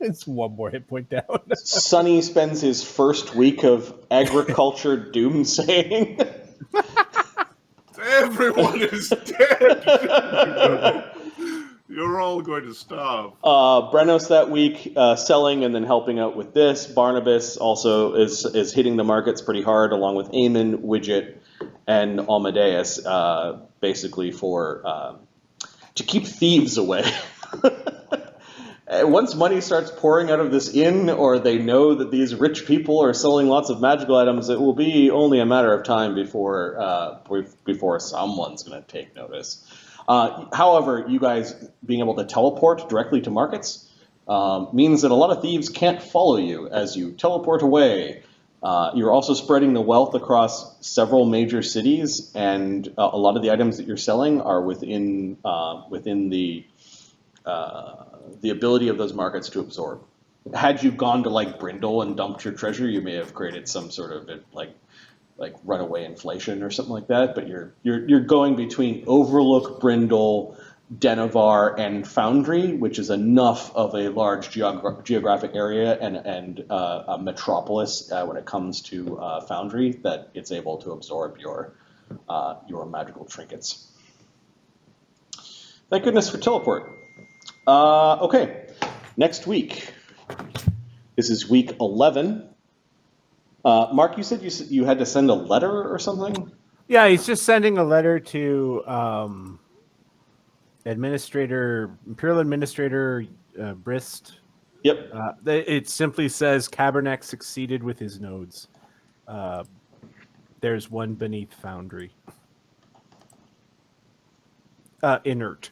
It's one more hit point down. Sonny spends his first week of agriculture doomsaying. Everyone is dead. You're all going to stop. Brennos that week selling and then helping out with this. Barnabus also is hitting the markets pretty hard, along with Eamon, Widget, and Amadeus, basically for to keep thieves away. Once money starts pouring out of this inn, or they know that these rich people are selling lots of magical items, it will be only a matter of time before someone's going to take notice. However, you guys being able to teleport directly to markets means that a lot of thieves can't follow you as you teleport away. You're also spreading the wealth across several major cities, and a lot of the items that you're selling are within the ability of those markets to absorb. Had you gone to like Brindle and dumped your treasure, you may have created some sort of like runaway inflation or something like that. But you're going between Overlook, Brindle, Denovar, and Foundry, which is enough of a large geographic area and a metropolis when it comes to Foundry that it's able to absorb your magical trinkets. Thank goodness for teleport. Okay, next week. This is week 11. Mark, you said you had to send a letter or something? Yeah, he's just sending a letter to Imperial Administrator Brist. Yep. It simply says Cabernet succeeded with his nodes. There's one beneath Foundry. Inert.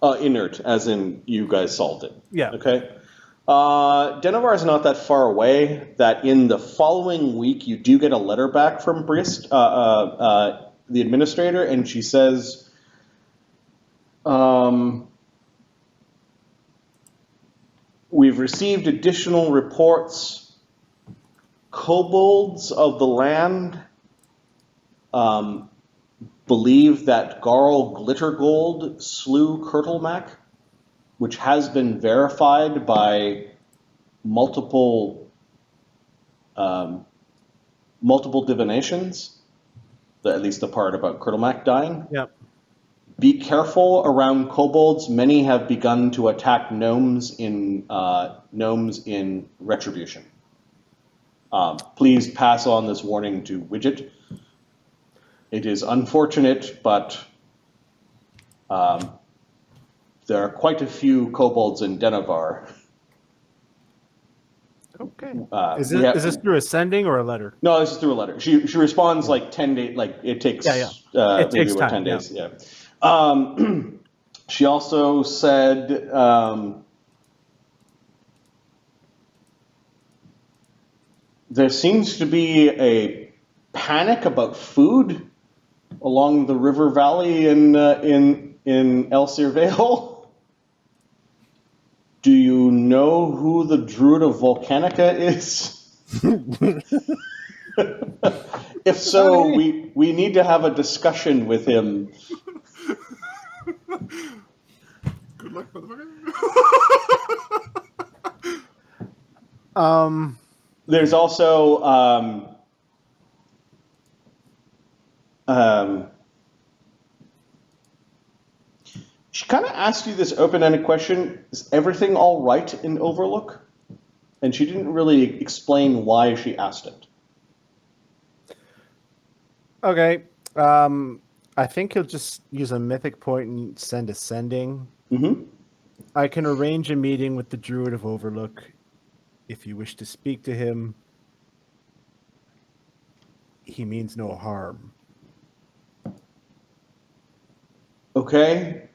Inert, as in you guys solved it. Yeah. Okay. Denovar is not that far away. That in the following week you do get a letter back from Brist, the administrator, and she says, we've we've received additional reports. Kobolds of the land believe that Garl Glittergold slew Kurtulmak, which has been verified by multiple divinations. At least the part about Kurtulmak dying. Yep. Be careful around kobolds. Many have begun to attack gnomes in retribution. Please pass on this warning to Widget. It is unfortunate, but there are quite a few kobolds in Denevar. Okay. Is this through ascending or a letter? No, this is through a letter. She responds like 10 days. Like it takes It maybe takes about time, 10 days. Yeah. She also said there seems to be a panic about food along the river valley in Elsir Vale. Do you know who the Druid of Volcanica is? If so, we need to have a discussion with him. Good luck, motherfucker. There's also she kind of asked you this open-ended question: is everything all right in Overlook? And she didn't really explain why she asked it. Okay. I think he'll just use a mythic point and send ascending. Mm-hmm. I can arrange a meeting with the Druid of Overlook if you wish to speak to him. He means no harm. Okay.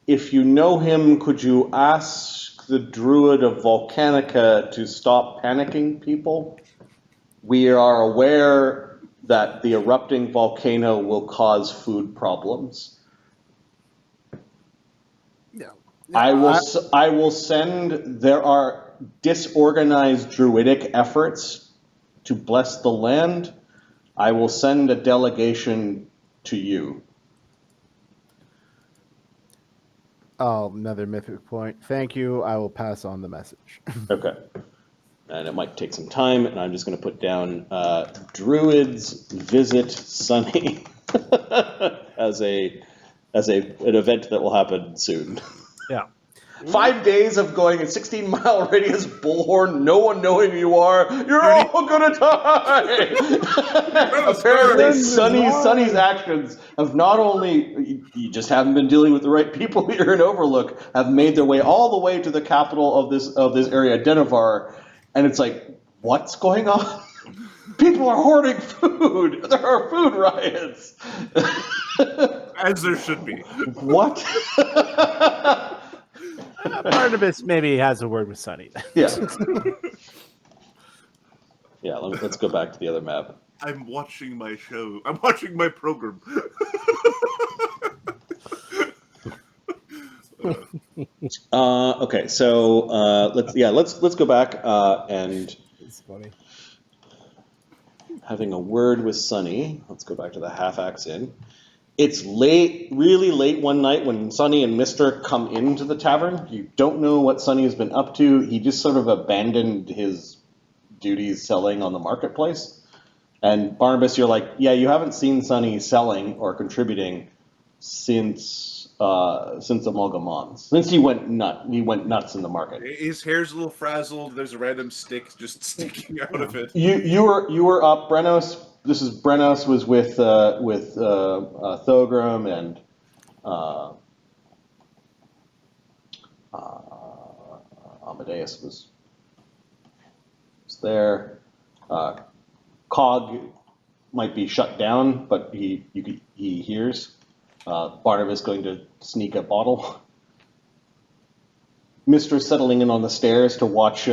If you know him, could you ask the Druid of Volcanica to stop panicking people? We are aware that the erupting volcano will cause food problems. No. I will send, there are disorganized druidic efforts to bless the land. I will send a delegation to you. Oh, another mythic point. Thank you. I will pass on the message. Okay. And it might take some time, and I'm just going to put down Druids visit Sunny as an event that will happen soon. Yeah. 5 days of going a 16-mile radius bullhorn, no one knowing who you are. You're all gonna die. Apparently, Sunny's actions have not only you just haven't been dealing with the right people here in Overlook, have made their way all the way to the capital of this area, Denevar, and it's like, what's going on? People are hoarding food. There are food riots. As there should be. What? Barnabus maybe has a word with Sunny. Yeah. Yeah, let's go back to the other map. I'm watching my show. I'm watching my program. Okay, so let's go back and It's funny. having a word with Sunny. Let's go back to the half axe inn. It's late, really late one night when Sunny and Mister come into the tavern. You don't know what Sunny has been up to. He just sort of abandoned his duties selling on the marketplace. And Barnabas, you're like, yeah, you haven't seen Sunny selling or contributing since Amalgamons. Since he went nuts in the market. His hair's a little frazzled. There's a random stick just sticking out of it. You were up, Brennos. This is Brennos was with Thogrim and Amadeus was there. Cog might be shut down, but he hears. Barnabas going to sneak a bottle. Mister settling in on the stairs to watch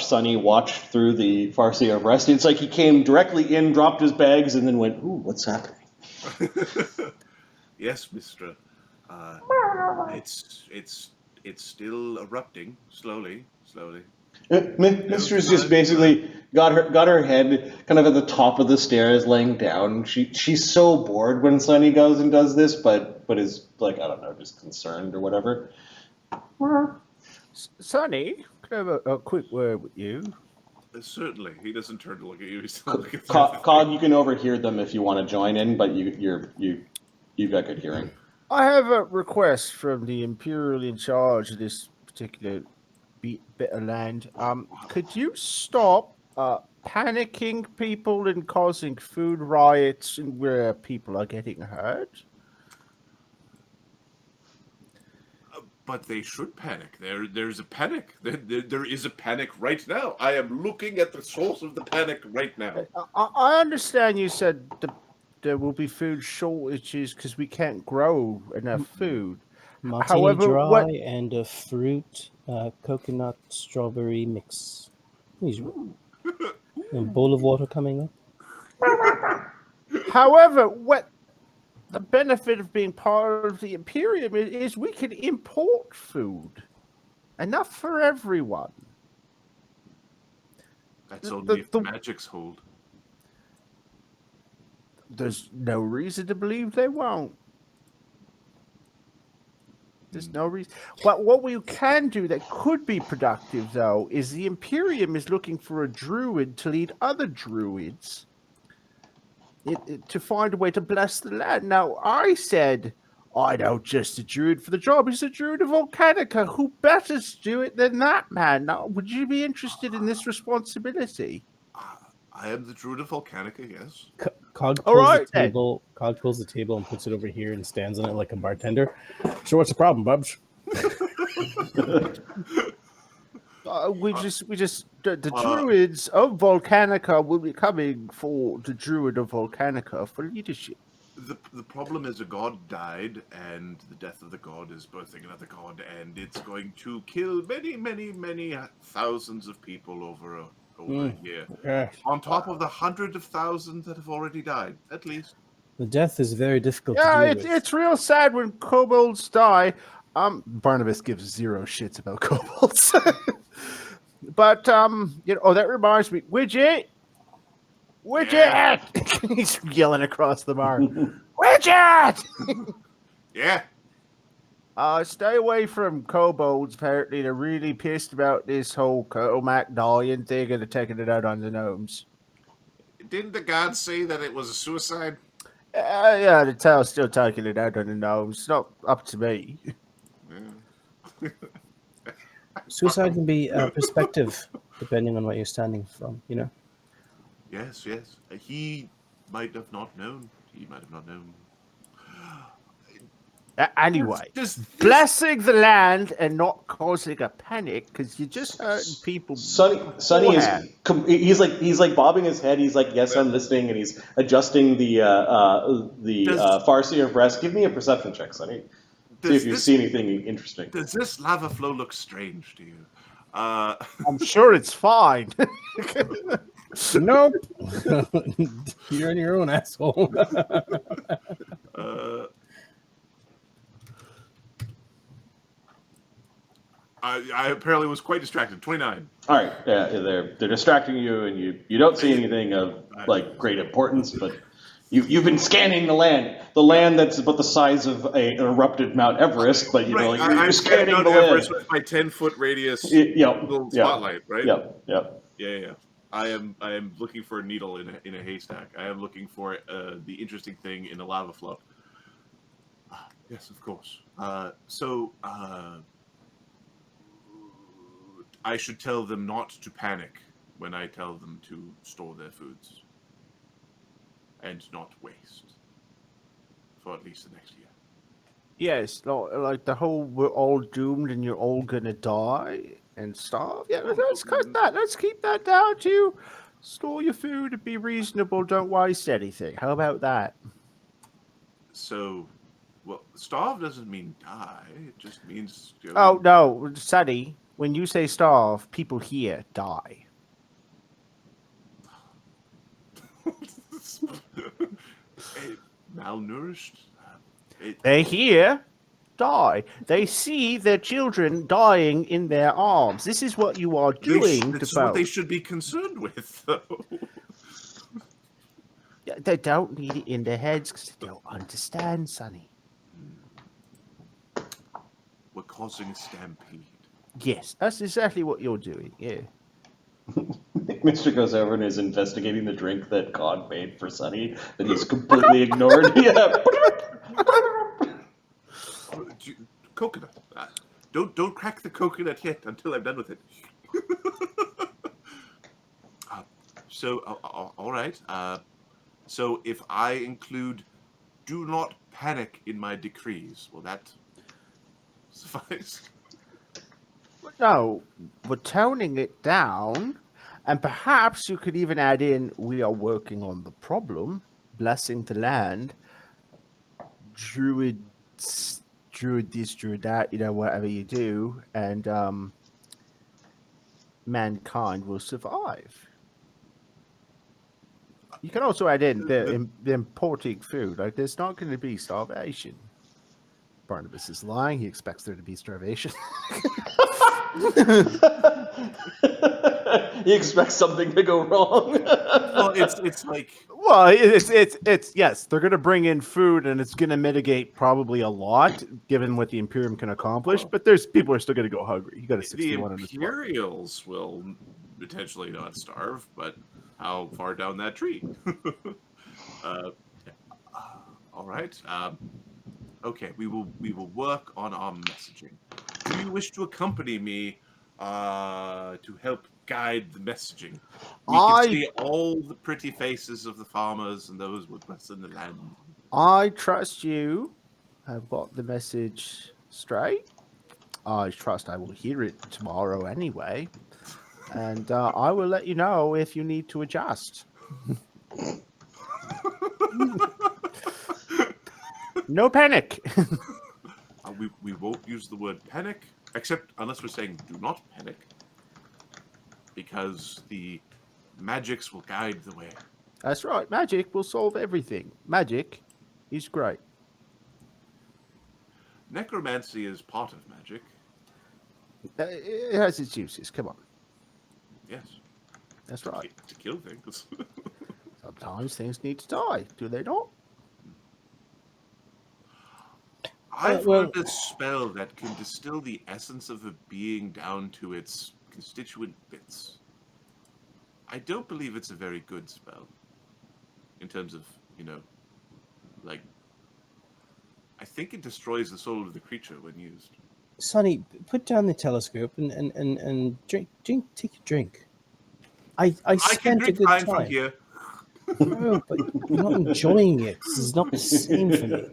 Sunny watch through the Farseer of Rest. It's like he came directly in, dropped his bags, and then went, "Ooh, what's happening?" Yes, Mister. It's still erupting slowly. Mistress just basically got her head kind of at the top of the stairs, laying down. She's so bored when Sunny goes and does this, but is like, I don't know, just concerned or whatever. Sonny, can I have a quick word with you? Certainly, he doesn't turn to look at you. He's still looking at Cog, you can overhear them if you want to join in, but you've got good hearing. I have a request from the Imperial in charge of this particular bit of land. Could you stop panicking people and causing food riots and where people are getting hurt? But they should panic. There's a panic. There is a panic right now. I am looking at the source of the panic right now. I understand you said there will be food shortages because we can't grow enough food. Martini However, dry and a fruit coconut strawberry mix. Please. A bowl of water coming up. However, what the benefit of being part of the Imperium is we can import food. Enough for everyone. That's only if magics hold. There's no reason to believe they won't. There's no reason. But what we can do that could be productive, though, is the Imperium is looking for a druid to lead other druids to find a way to bless the land. Now, I said, I know just a druid for the job. He's a druid of Volcanica. Who better to do it than that man? Now, would you be interested in this responsibility? I am the druid of Volcanica, yes. Cog pulls the table. Cog pulls the table and puts it over here and stands on it like a bartender. So what's the problem, Bubs? The druids of Volcanica will be coming for the druid of Volcanica for leadership. The problem is a god died, and the death of the god is birthing another god, and it's going to kill many thousands of people over a year. Yes. On top of the hundreds of thousands that have already died, at least. The death is very difficult to deal with. It's real sad when kobolds die. Barnabus gives zero shits about kobolds. But that reminds me, Widget! He's yelling across the bar. Widget! Yeah. Stay away from kobolds. Apparently, they're really pissed about this whole Kurtulmak dying thing and they're taking it out on the gnomes. Didn't the gods say that it was a suicide? Yeah, the tail's still taking it out on the gnomes. It's not up to me. Yeah. Suicide can be perspective, depending on what you're standing from, you know? Yes. He might have not known. Anyway, blessing the land and not causing a panic because you're just hurting people. Sonny is he's like bobbing his head. He's like, yes, I'm listening, and he's adjusting the farseer breast. Give me a perception check, Sonny. See if you see anything interesting. Does this lava flow look strange to you? I'm sure it's fine. Nope. You're on your own, asshole. I apparently was quite distracted. 29. All right, yeah, they're distracting you, and you don't see anything of like great importance, but you've been scanning the land that's about the size of an erupted Mount Everest, but you're scanning Mount the land. Everest with my 10-foot radius little spotlight, right? Yep. Yeah. I am looking for a needle in a haystack. I am looking for the interesting thing in a lava flow. Yes, of course. I should tell them not to panic when I tell them to store their foods and not waste for at least the next year. Yes, like the whole we're all doomed and you're all gonna die and starve. Yeah, let's cut that. Let's keep that down to store your food and be reasonable. Don't waste anything. How about that? So, starve doesn't mean die. It just means. Oh no, Sonny. When you say starve, people here die. Malnourished. They hear, die. They see their children dying in their arms. This is what you are doing to This is what they both. should be concerned with, though. Yeah, they don't need it in their heads because they don't understand, Sonny. We're causing a stampede. Yes, that's exactly what you're doing. Yeah. Mr. goes over and is investigating the drink that God made for Sunny that he's completely ignored. Yeah. Coconut. Don't crack the coconut yet until I'm done with it. All right. So if I include "do not panic" in my decrees, will that suffice? No, we're toning it down, and perhaps you could even add in, we are working on the problem, blessing the land, druid this, druid that, whatever you do, and mankind will survive. You can also add in the importing food. Like, there's not going to be starvation. Barnabas is lying. He expects there to be starvation. He expects something to go wrong. Well, it's like, Well, it's yes, they're going to bring in food, and it's going to mitigate probably a lot, given what the Imperium can accomplish. But there's people are still going to go hungry. You got a the 61 on this part. Imperials will potentially not starve, but how far down that tree? All right. Okay, we will work on our messaging. Do you wish to accompany me to help guide the messaging? We can see all the pretty faces of the farmers and those with us in the land. I trust you have got the message straight. I trust I will hear it tomorrow anyway. And I will let you know if you need to adjust. No panic. We won't use the word panic, except unless we're saying do not panic, because the magics will guide the way. That's right. Magic will solve everything. Magic is great. Necromancy is part of magic. It has its uses. Come on. Yes. That's right. To kill things. Sometimes things need to die. Do they not? I've learned a spell that can distill the essence of a being down to its constituent bits. I don't believe it's a very good spell. In terms of, like, I think it destroys the soul of the creature when used. Sonny, put down the telescope and drink. Take a drink. I spent a good time from time. here. No, but you're not enjoying it. This is not the same for me.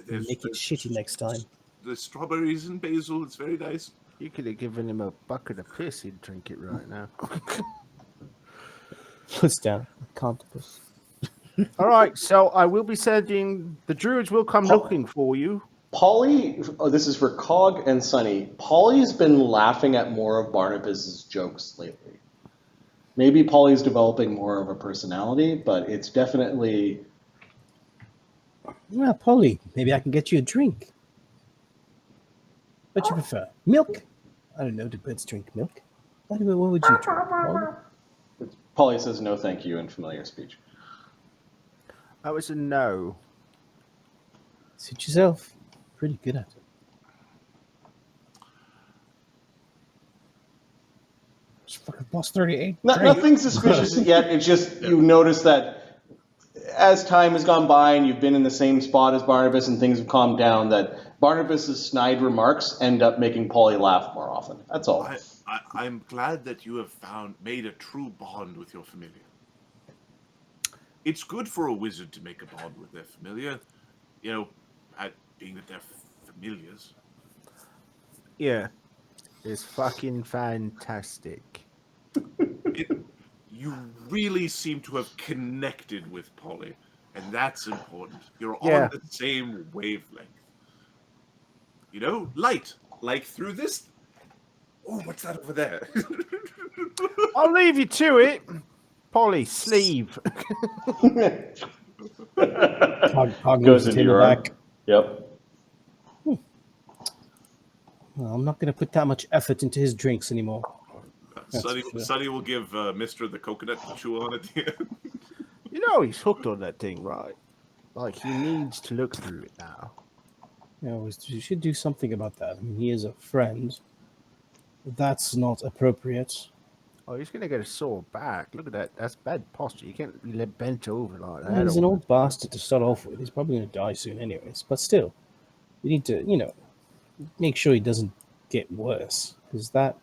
There's Make it shitty next time. the strawberries and basil. It's very nice. You could have given him a bucket of piss. He'd drink it right now. Puts down. Octopus. All right. So I will be sending. The druids will come looking for you. Polly, this is for Cog and Sunny. Polly's been laughing at more of Barnabas's jokes lately. Maybe Polly's developing more of a personality, but it's definitely... Well, Polly, maybe I can get you a drink. What do you prefer? Milk? I don't know. Do birds drink milk? What would you drink, Polly? Polly says no thank you in familiar speech. That was a no. Suit yourself. Pretty good at it. Just fucking plus 38. Nothing suspicious yet. It's just you notice that as time has gone by and you've been in the same spot as Barnabas and things have calmed down, that Barnabas's snide remarks end up making Polly laugh more often. That's all. I'm glad that you have made a true bond with your familiar. It's good for a wizard to make a bond with their familiar, being that they're familiars. Yeah. It's fucking fantastic. You really seem to have connected with Polly, and that's important. You're Yeah. on the same wavelength. Light. Like through this... Oh, what's that over there? I'll leave you to it. Polly, sleeve. Cog Goes looks into in the your arm. back. Yep. Well, I'm not going to put that much effort into his drinks anymore. That's Sonny, for sure. Sonny will give Mister the coconut to chew on at the end. You know he's hooked on that thing, right? Like he needs to look through it now. You should do something about that. I mean, he is a friend. That's not appropriate. Oh, he's gonna get a sore back. Look at that. That's bad posture. You can't be bent over like that. Well, he's an old bastard to start off with. He's probably going to die soon anyways. But still, you need to, make sure he doesn't get worse. Because that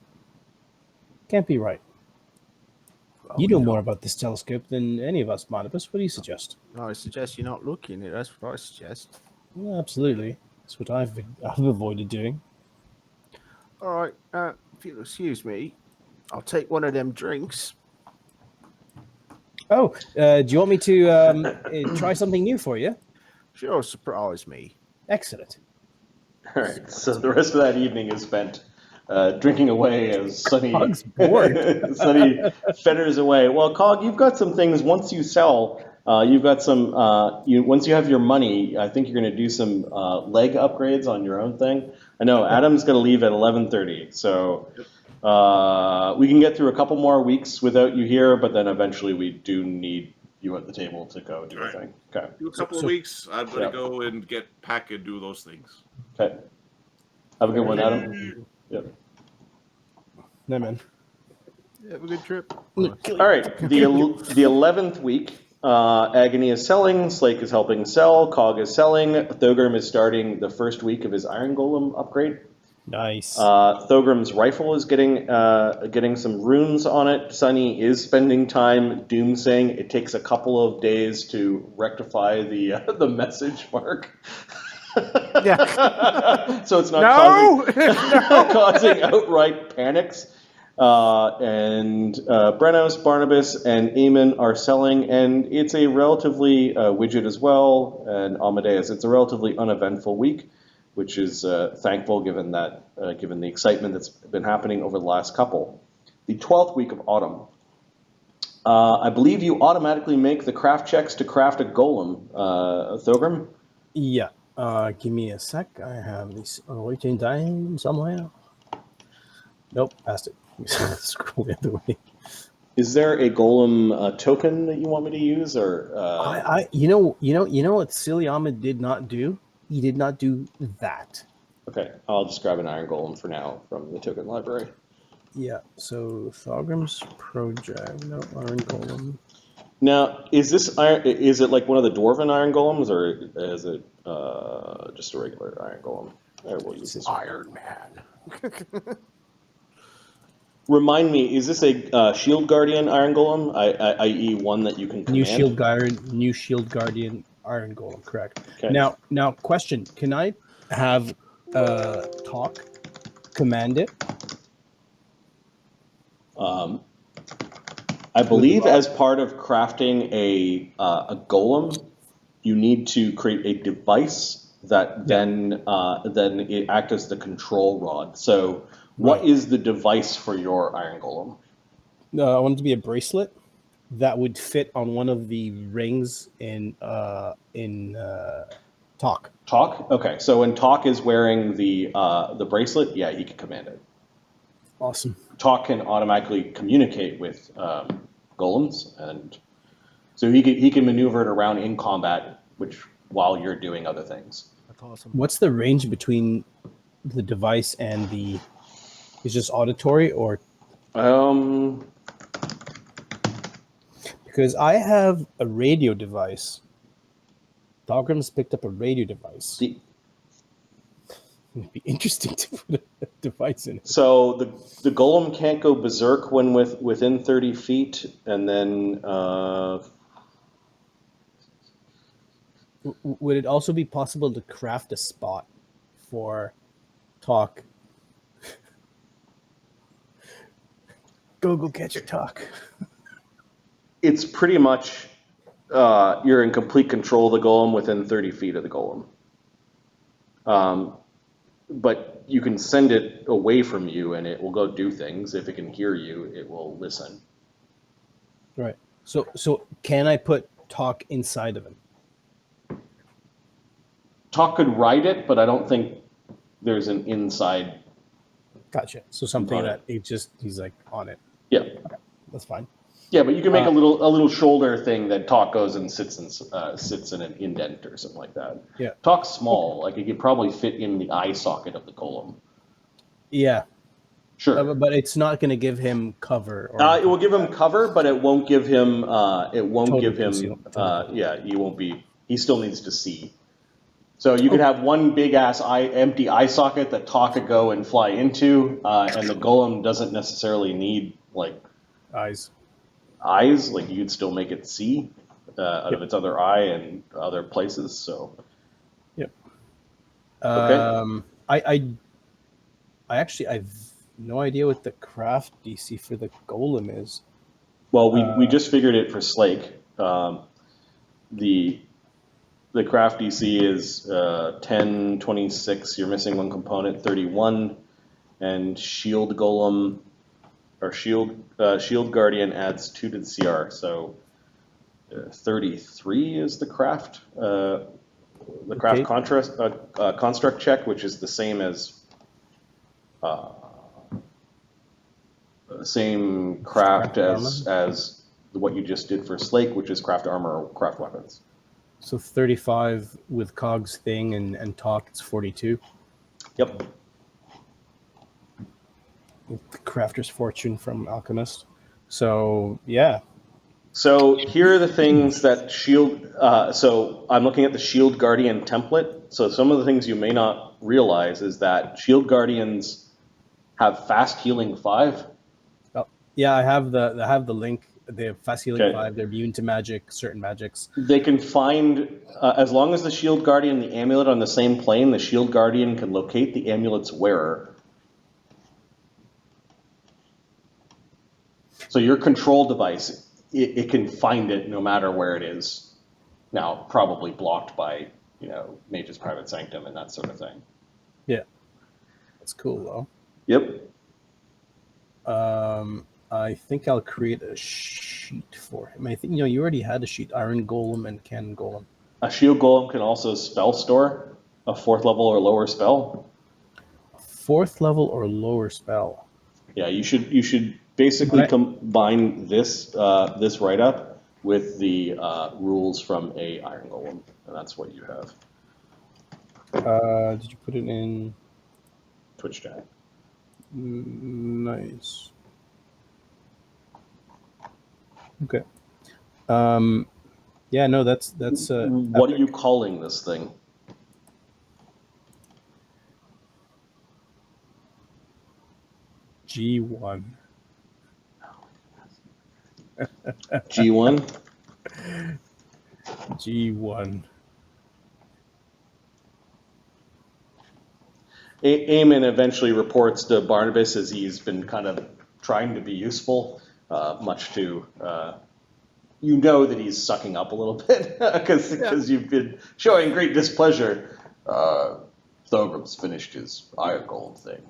can't be right. Oh, You know more about this telescope than any of us, Barnabus. What do you suggest? No, I suggest you're not looking at it. That's what I suggest. Yeah, absolutely. That's what I've avoided doing. All right. If you'll excuse me, I'll take one of them drinks. Oh, do you want me to try something new for you? Sure, surprise me. Excellent. All right. So the rest of that evening is spent drinking away as Sonny Cog's bored. Sonny fetters away. Well, Cog, you've got some things. Once you sell, you've got some. Once you have your money, I think you're going to do some leg upgrades on your own thing. I know Adam's going to leave at 11:30, so we can get through a couple more weeks without you here. But then eventually, we do need you at the table to go do a thing. Okay. Do a couple of weeks. I'm going to go and get pack and do those things. Okay. Have a good one, Adam. Yep. No, man. Have a good trip. All right, the 11th week, Agony is selling, Slake is helping sell, Cog is selling, Thogrim is starting the first week of his Iron Golem upgrade. Nice. Thogrim's rifle is getting some runes on it. Sonny is spending time doomsaying. It takes a couple of days to rectify the message mark. Yeah. So it's not No! causing outright panics. And Brennos, Barnabas, and Eamon are selling, and it's a relatively widget as well, and Amadeus. It's a relatively uneventful week, which is thankful given the excitement that's been happening over the last couple. The 12th week of autumn. I believe you automatically make the craft checks to craft a golem, Thogrim? Yeah. Give me a sec. I have this waiting down somewhere. Nope, passed it. Scroll the other way. Is there a golem token that you want me to use, or you know what Silly Ahmed did not do? He did not do that. Okay, I'll just grab an iron golem for now from the token library. Yeah. So Thogrim's project, no iron golem. Now, is it like one of the dwarven iron golems, or is it just a regular iron golem? We'll use this Iron Man. Remind me, is this a Shield Guardian Iron Golem, i.e. one that you can command? New Shield Guardian Iron Golem, correct. Okay. Now, question, can I have Talk command it? I believe as part of crafting a golem, you need to create a device that then it acts as the control rod. So what is the device for your iron golem? I want it to be a bracelet that would fit on one of the rings in Talk. Talk? Okay, so when Talk is wearing the bracelet, yeah, he can command it. Awesome. Talk can automatically communicate with golems, and so he can maneuver it around in combat, while you're doing other things. That's awesome. What's the range between the device and the? Is just auditory or? Because I have a radio device. Thogrim's picked up a radio device. It'd be interesting to put a device in it. So the golem can't go berserk when within 30 feet, and then would it also be possible to craft a spot for Talk? Go catch your Talk. It's pretty much you're in complete control of the golem within 30 feet of the golem. But you can send it away from you, and it will go do things. If it can hear you, it will listen. Right. So can I put Talk inside of him? Talk could ride it, but I don't think there's an inside. Gotcha. So something On that it. he's like on it. Yeah, That's fine. yeah, but you can make a little shoulder thing that Talk goes and sits in an indent or something like that. Yeah. Talk's small, like it could probably fit in the eye socket of the golem. Yeah. Sure. But it's not going to give him cover. Or It will give him cover, but it won't give him. Total Give him. conceal. Yeah, you won't be. He still needs to see. So you could have one big ass empty eye socket that Talk could go and fly into, and the golem doesn't necessarily need like eyes. Like you could still make it see out of its other eye and other places. So. Yep. Okay. I actually I've no idea what the craft DC for the golem is. Well, we just figured it for Slake. The craft DC is 10, 26. You're missing one component, 31, and shield golem or shield guardian adds 2 to the CR. So 33 is the craft. The craft construct check, which is the same as same craft as what you just did for Slake, which is craft armor or craft weapons. So 35 with Cog's thing and Talk, it's 42. Yep. With the Crafter's Fortune from Alchemist. So, yeah. So here are the things that shield. So I'm looking at the Shield Guardian template. So some of the things you may not realize is that Shield Guardians have fast healing 5. Oh, yeah, I have the link. They have fast healing Okay. 5. They're immune to magic, certain magics. They can find, as long as the Shield Guardian and the amulet are on the same plane, the Shield Guardian can locate the amulet's wearer. So your control device, it can find it no matter where it is. Now, probably blocked by, Mage's Private Sanctum and that sort of thing. Yeah. That's cool, though. Yep. I think I'll create a sheet for him. I think, you already had a sheet, Iron Golem and Cannon Golem. A Shield Golem can also spell store a 4th level or lower spell. 4th level or lower spell. Yeah, you should basically combine this write-up with the rules from a Iron Golem, and that's what you have. Did you put it in Twitch chat? Nice. Okay. Yeah, no, that's what are you calling this thing? G1. G1? G1. Eamon eventually reports to Barnabas as he's been kind of trying to be useful, much to, that he's sucking up a little bit because you've been showing great displeasure. Thogrim's finished his Iron Golem thing.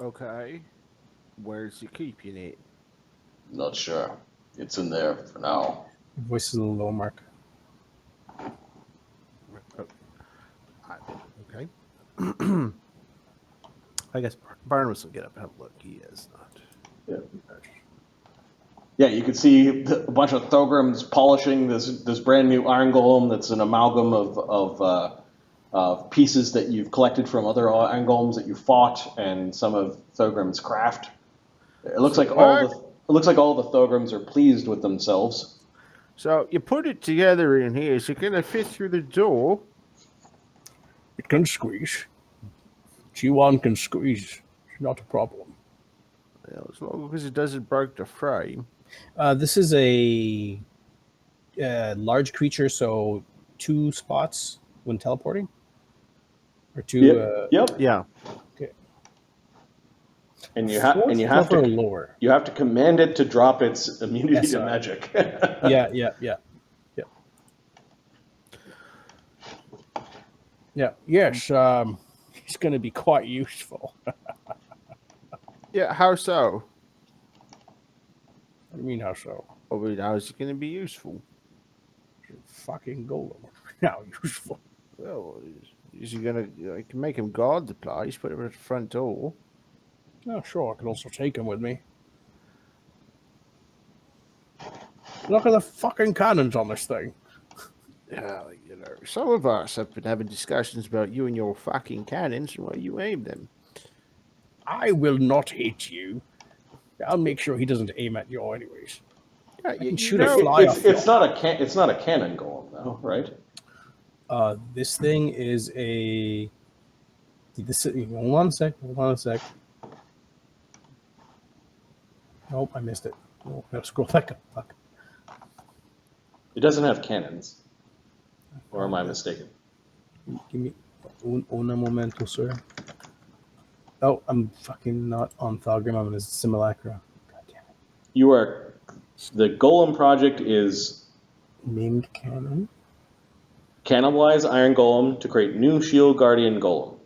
Okay. Where's he keeping it? Not sure. It's in there for now. Your voice is a little low, Mark. Okay. I guess Barnabas will get up and have a look. He is not. Yeah, you can see a bunch of Thogrims polishing this brand new Iron Golem that's an amalgam of pieces that you've collected from other Iron Golems that you fought, and some of Thogrim's craft. It looks like all the Thogrims are pleased with themselves. So you put it together in here. Is it going to fit through the door? It can squeeze. G1 can squeeze. It's not a problem. Well, as long as it doesn't break the frame. This is a large creature, so 2 spots when teleporting, or 2. Yep. Yeah. Okay. And you have to lower. You have to command it to drop its immunity to magic. Yeah. Yes, he's going to be quite useful. Yeah, how so? What do you mean, how so? I mean, how is it going to be useful? fucking golem. How useful. Well, is he gonna? I can make him guard the place. Put him at the front door. Oh, sure. I could also take him with me. Look at the fucking cannons on this thing. Yeah, some of us have been having discussions about you and your fucking cannons and where you aim them. I will not hit you. I'll make sure he doesn't aim at you anyways. Yeah, I can shoot a fly off. It's not a cannon golem though, right? This thing is a. Hold on a sec. Nope, I missed it. Oh, I gotta scroll back up. Fuck. It doesn't have cannons. Or am I mistaken? Give me un momento, sir. Oh, I'm fucking not on Thogrim. I'm in a simulacra. God damn it. You are. The golem project is Named cannon. cannibalize Iron Golem to create new Shield Guardian Golem.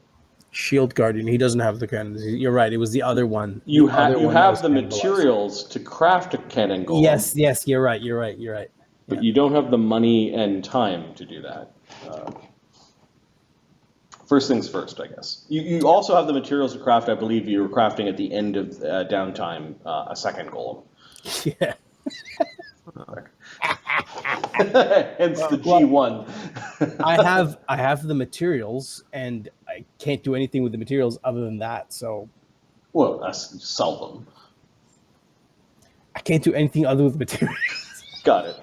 Shield Guardian. He doesn't have the cannons. You're right. It was the other one. You The other one that have was the cannibalized. materials to craft a cannon golem. Yes. You're right. But you don't have the money and time to do that. First things first, I guess. You also have the materials to craft. I believe you were crafting at the end of downtime a second golem. Yeah. Hence the G1. I have the materials, and I can't do anything with the materials other than that. So Well, sell them. I can't do anything other with the materials. Got it.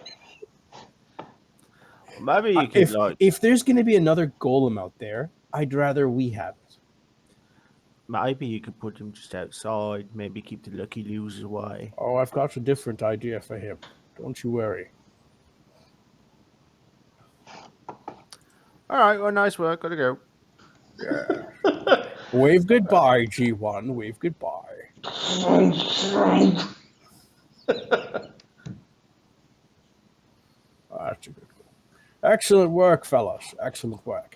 Maybe you could If there's going to be another golem out there, I'd rather we have it. maybe you could put him just outside. Maybe keep the lucky losers away. Oh, I've got a different idea for him. Don't you worry. All right. Well, nice work. Gotta go. Wave goodbye, G1. Wave goodbye. That's a good one. Excellent work, fellas. Excellent work.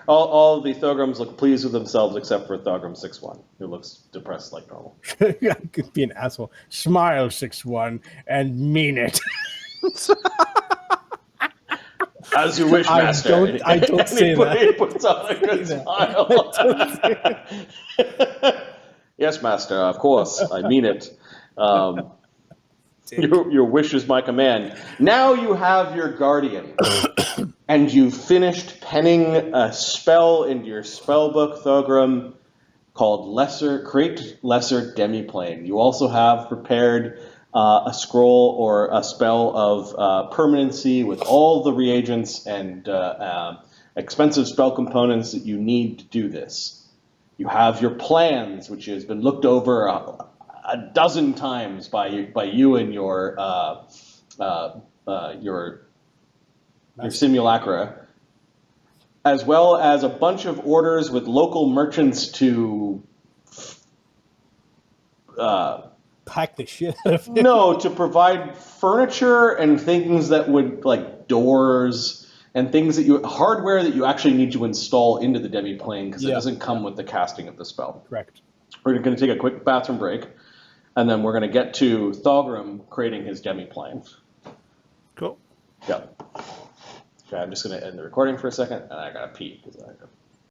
All the Thogrims look pleased with themselves except for Thogrim 6-1, who looks depressed like normal. I could be an asshole. Smile, 6-1, and mean it. As you wish, Master. I don't say that. He puts on a good smile. Yes, Master, of course. I mean it. Your wish is my command. Now you have your guardian. And you've finished penning a spell into your spellbook, Thogrim, called Create Lesser Demiplane. You also have prepared a scroll or a spell of permanency with all the reagents and expensive spell components that you need to do this. You have your plans, which has been looked over a dozen times by you and your simulacra, as well as a bunch of orders with local merchants to Pack the shit out of it. no, to provide furniture and things that would, like doors and things that hardware that you actually need to install into the demiplane because it doesn't come with the casting of the spell. Correct. We're going to take a quick bathroom break, and then we're going to get to Thogrim creating his demiplane. Cool. Yep. Okay, I'm just going to end the recording for a second, and I got to pee because I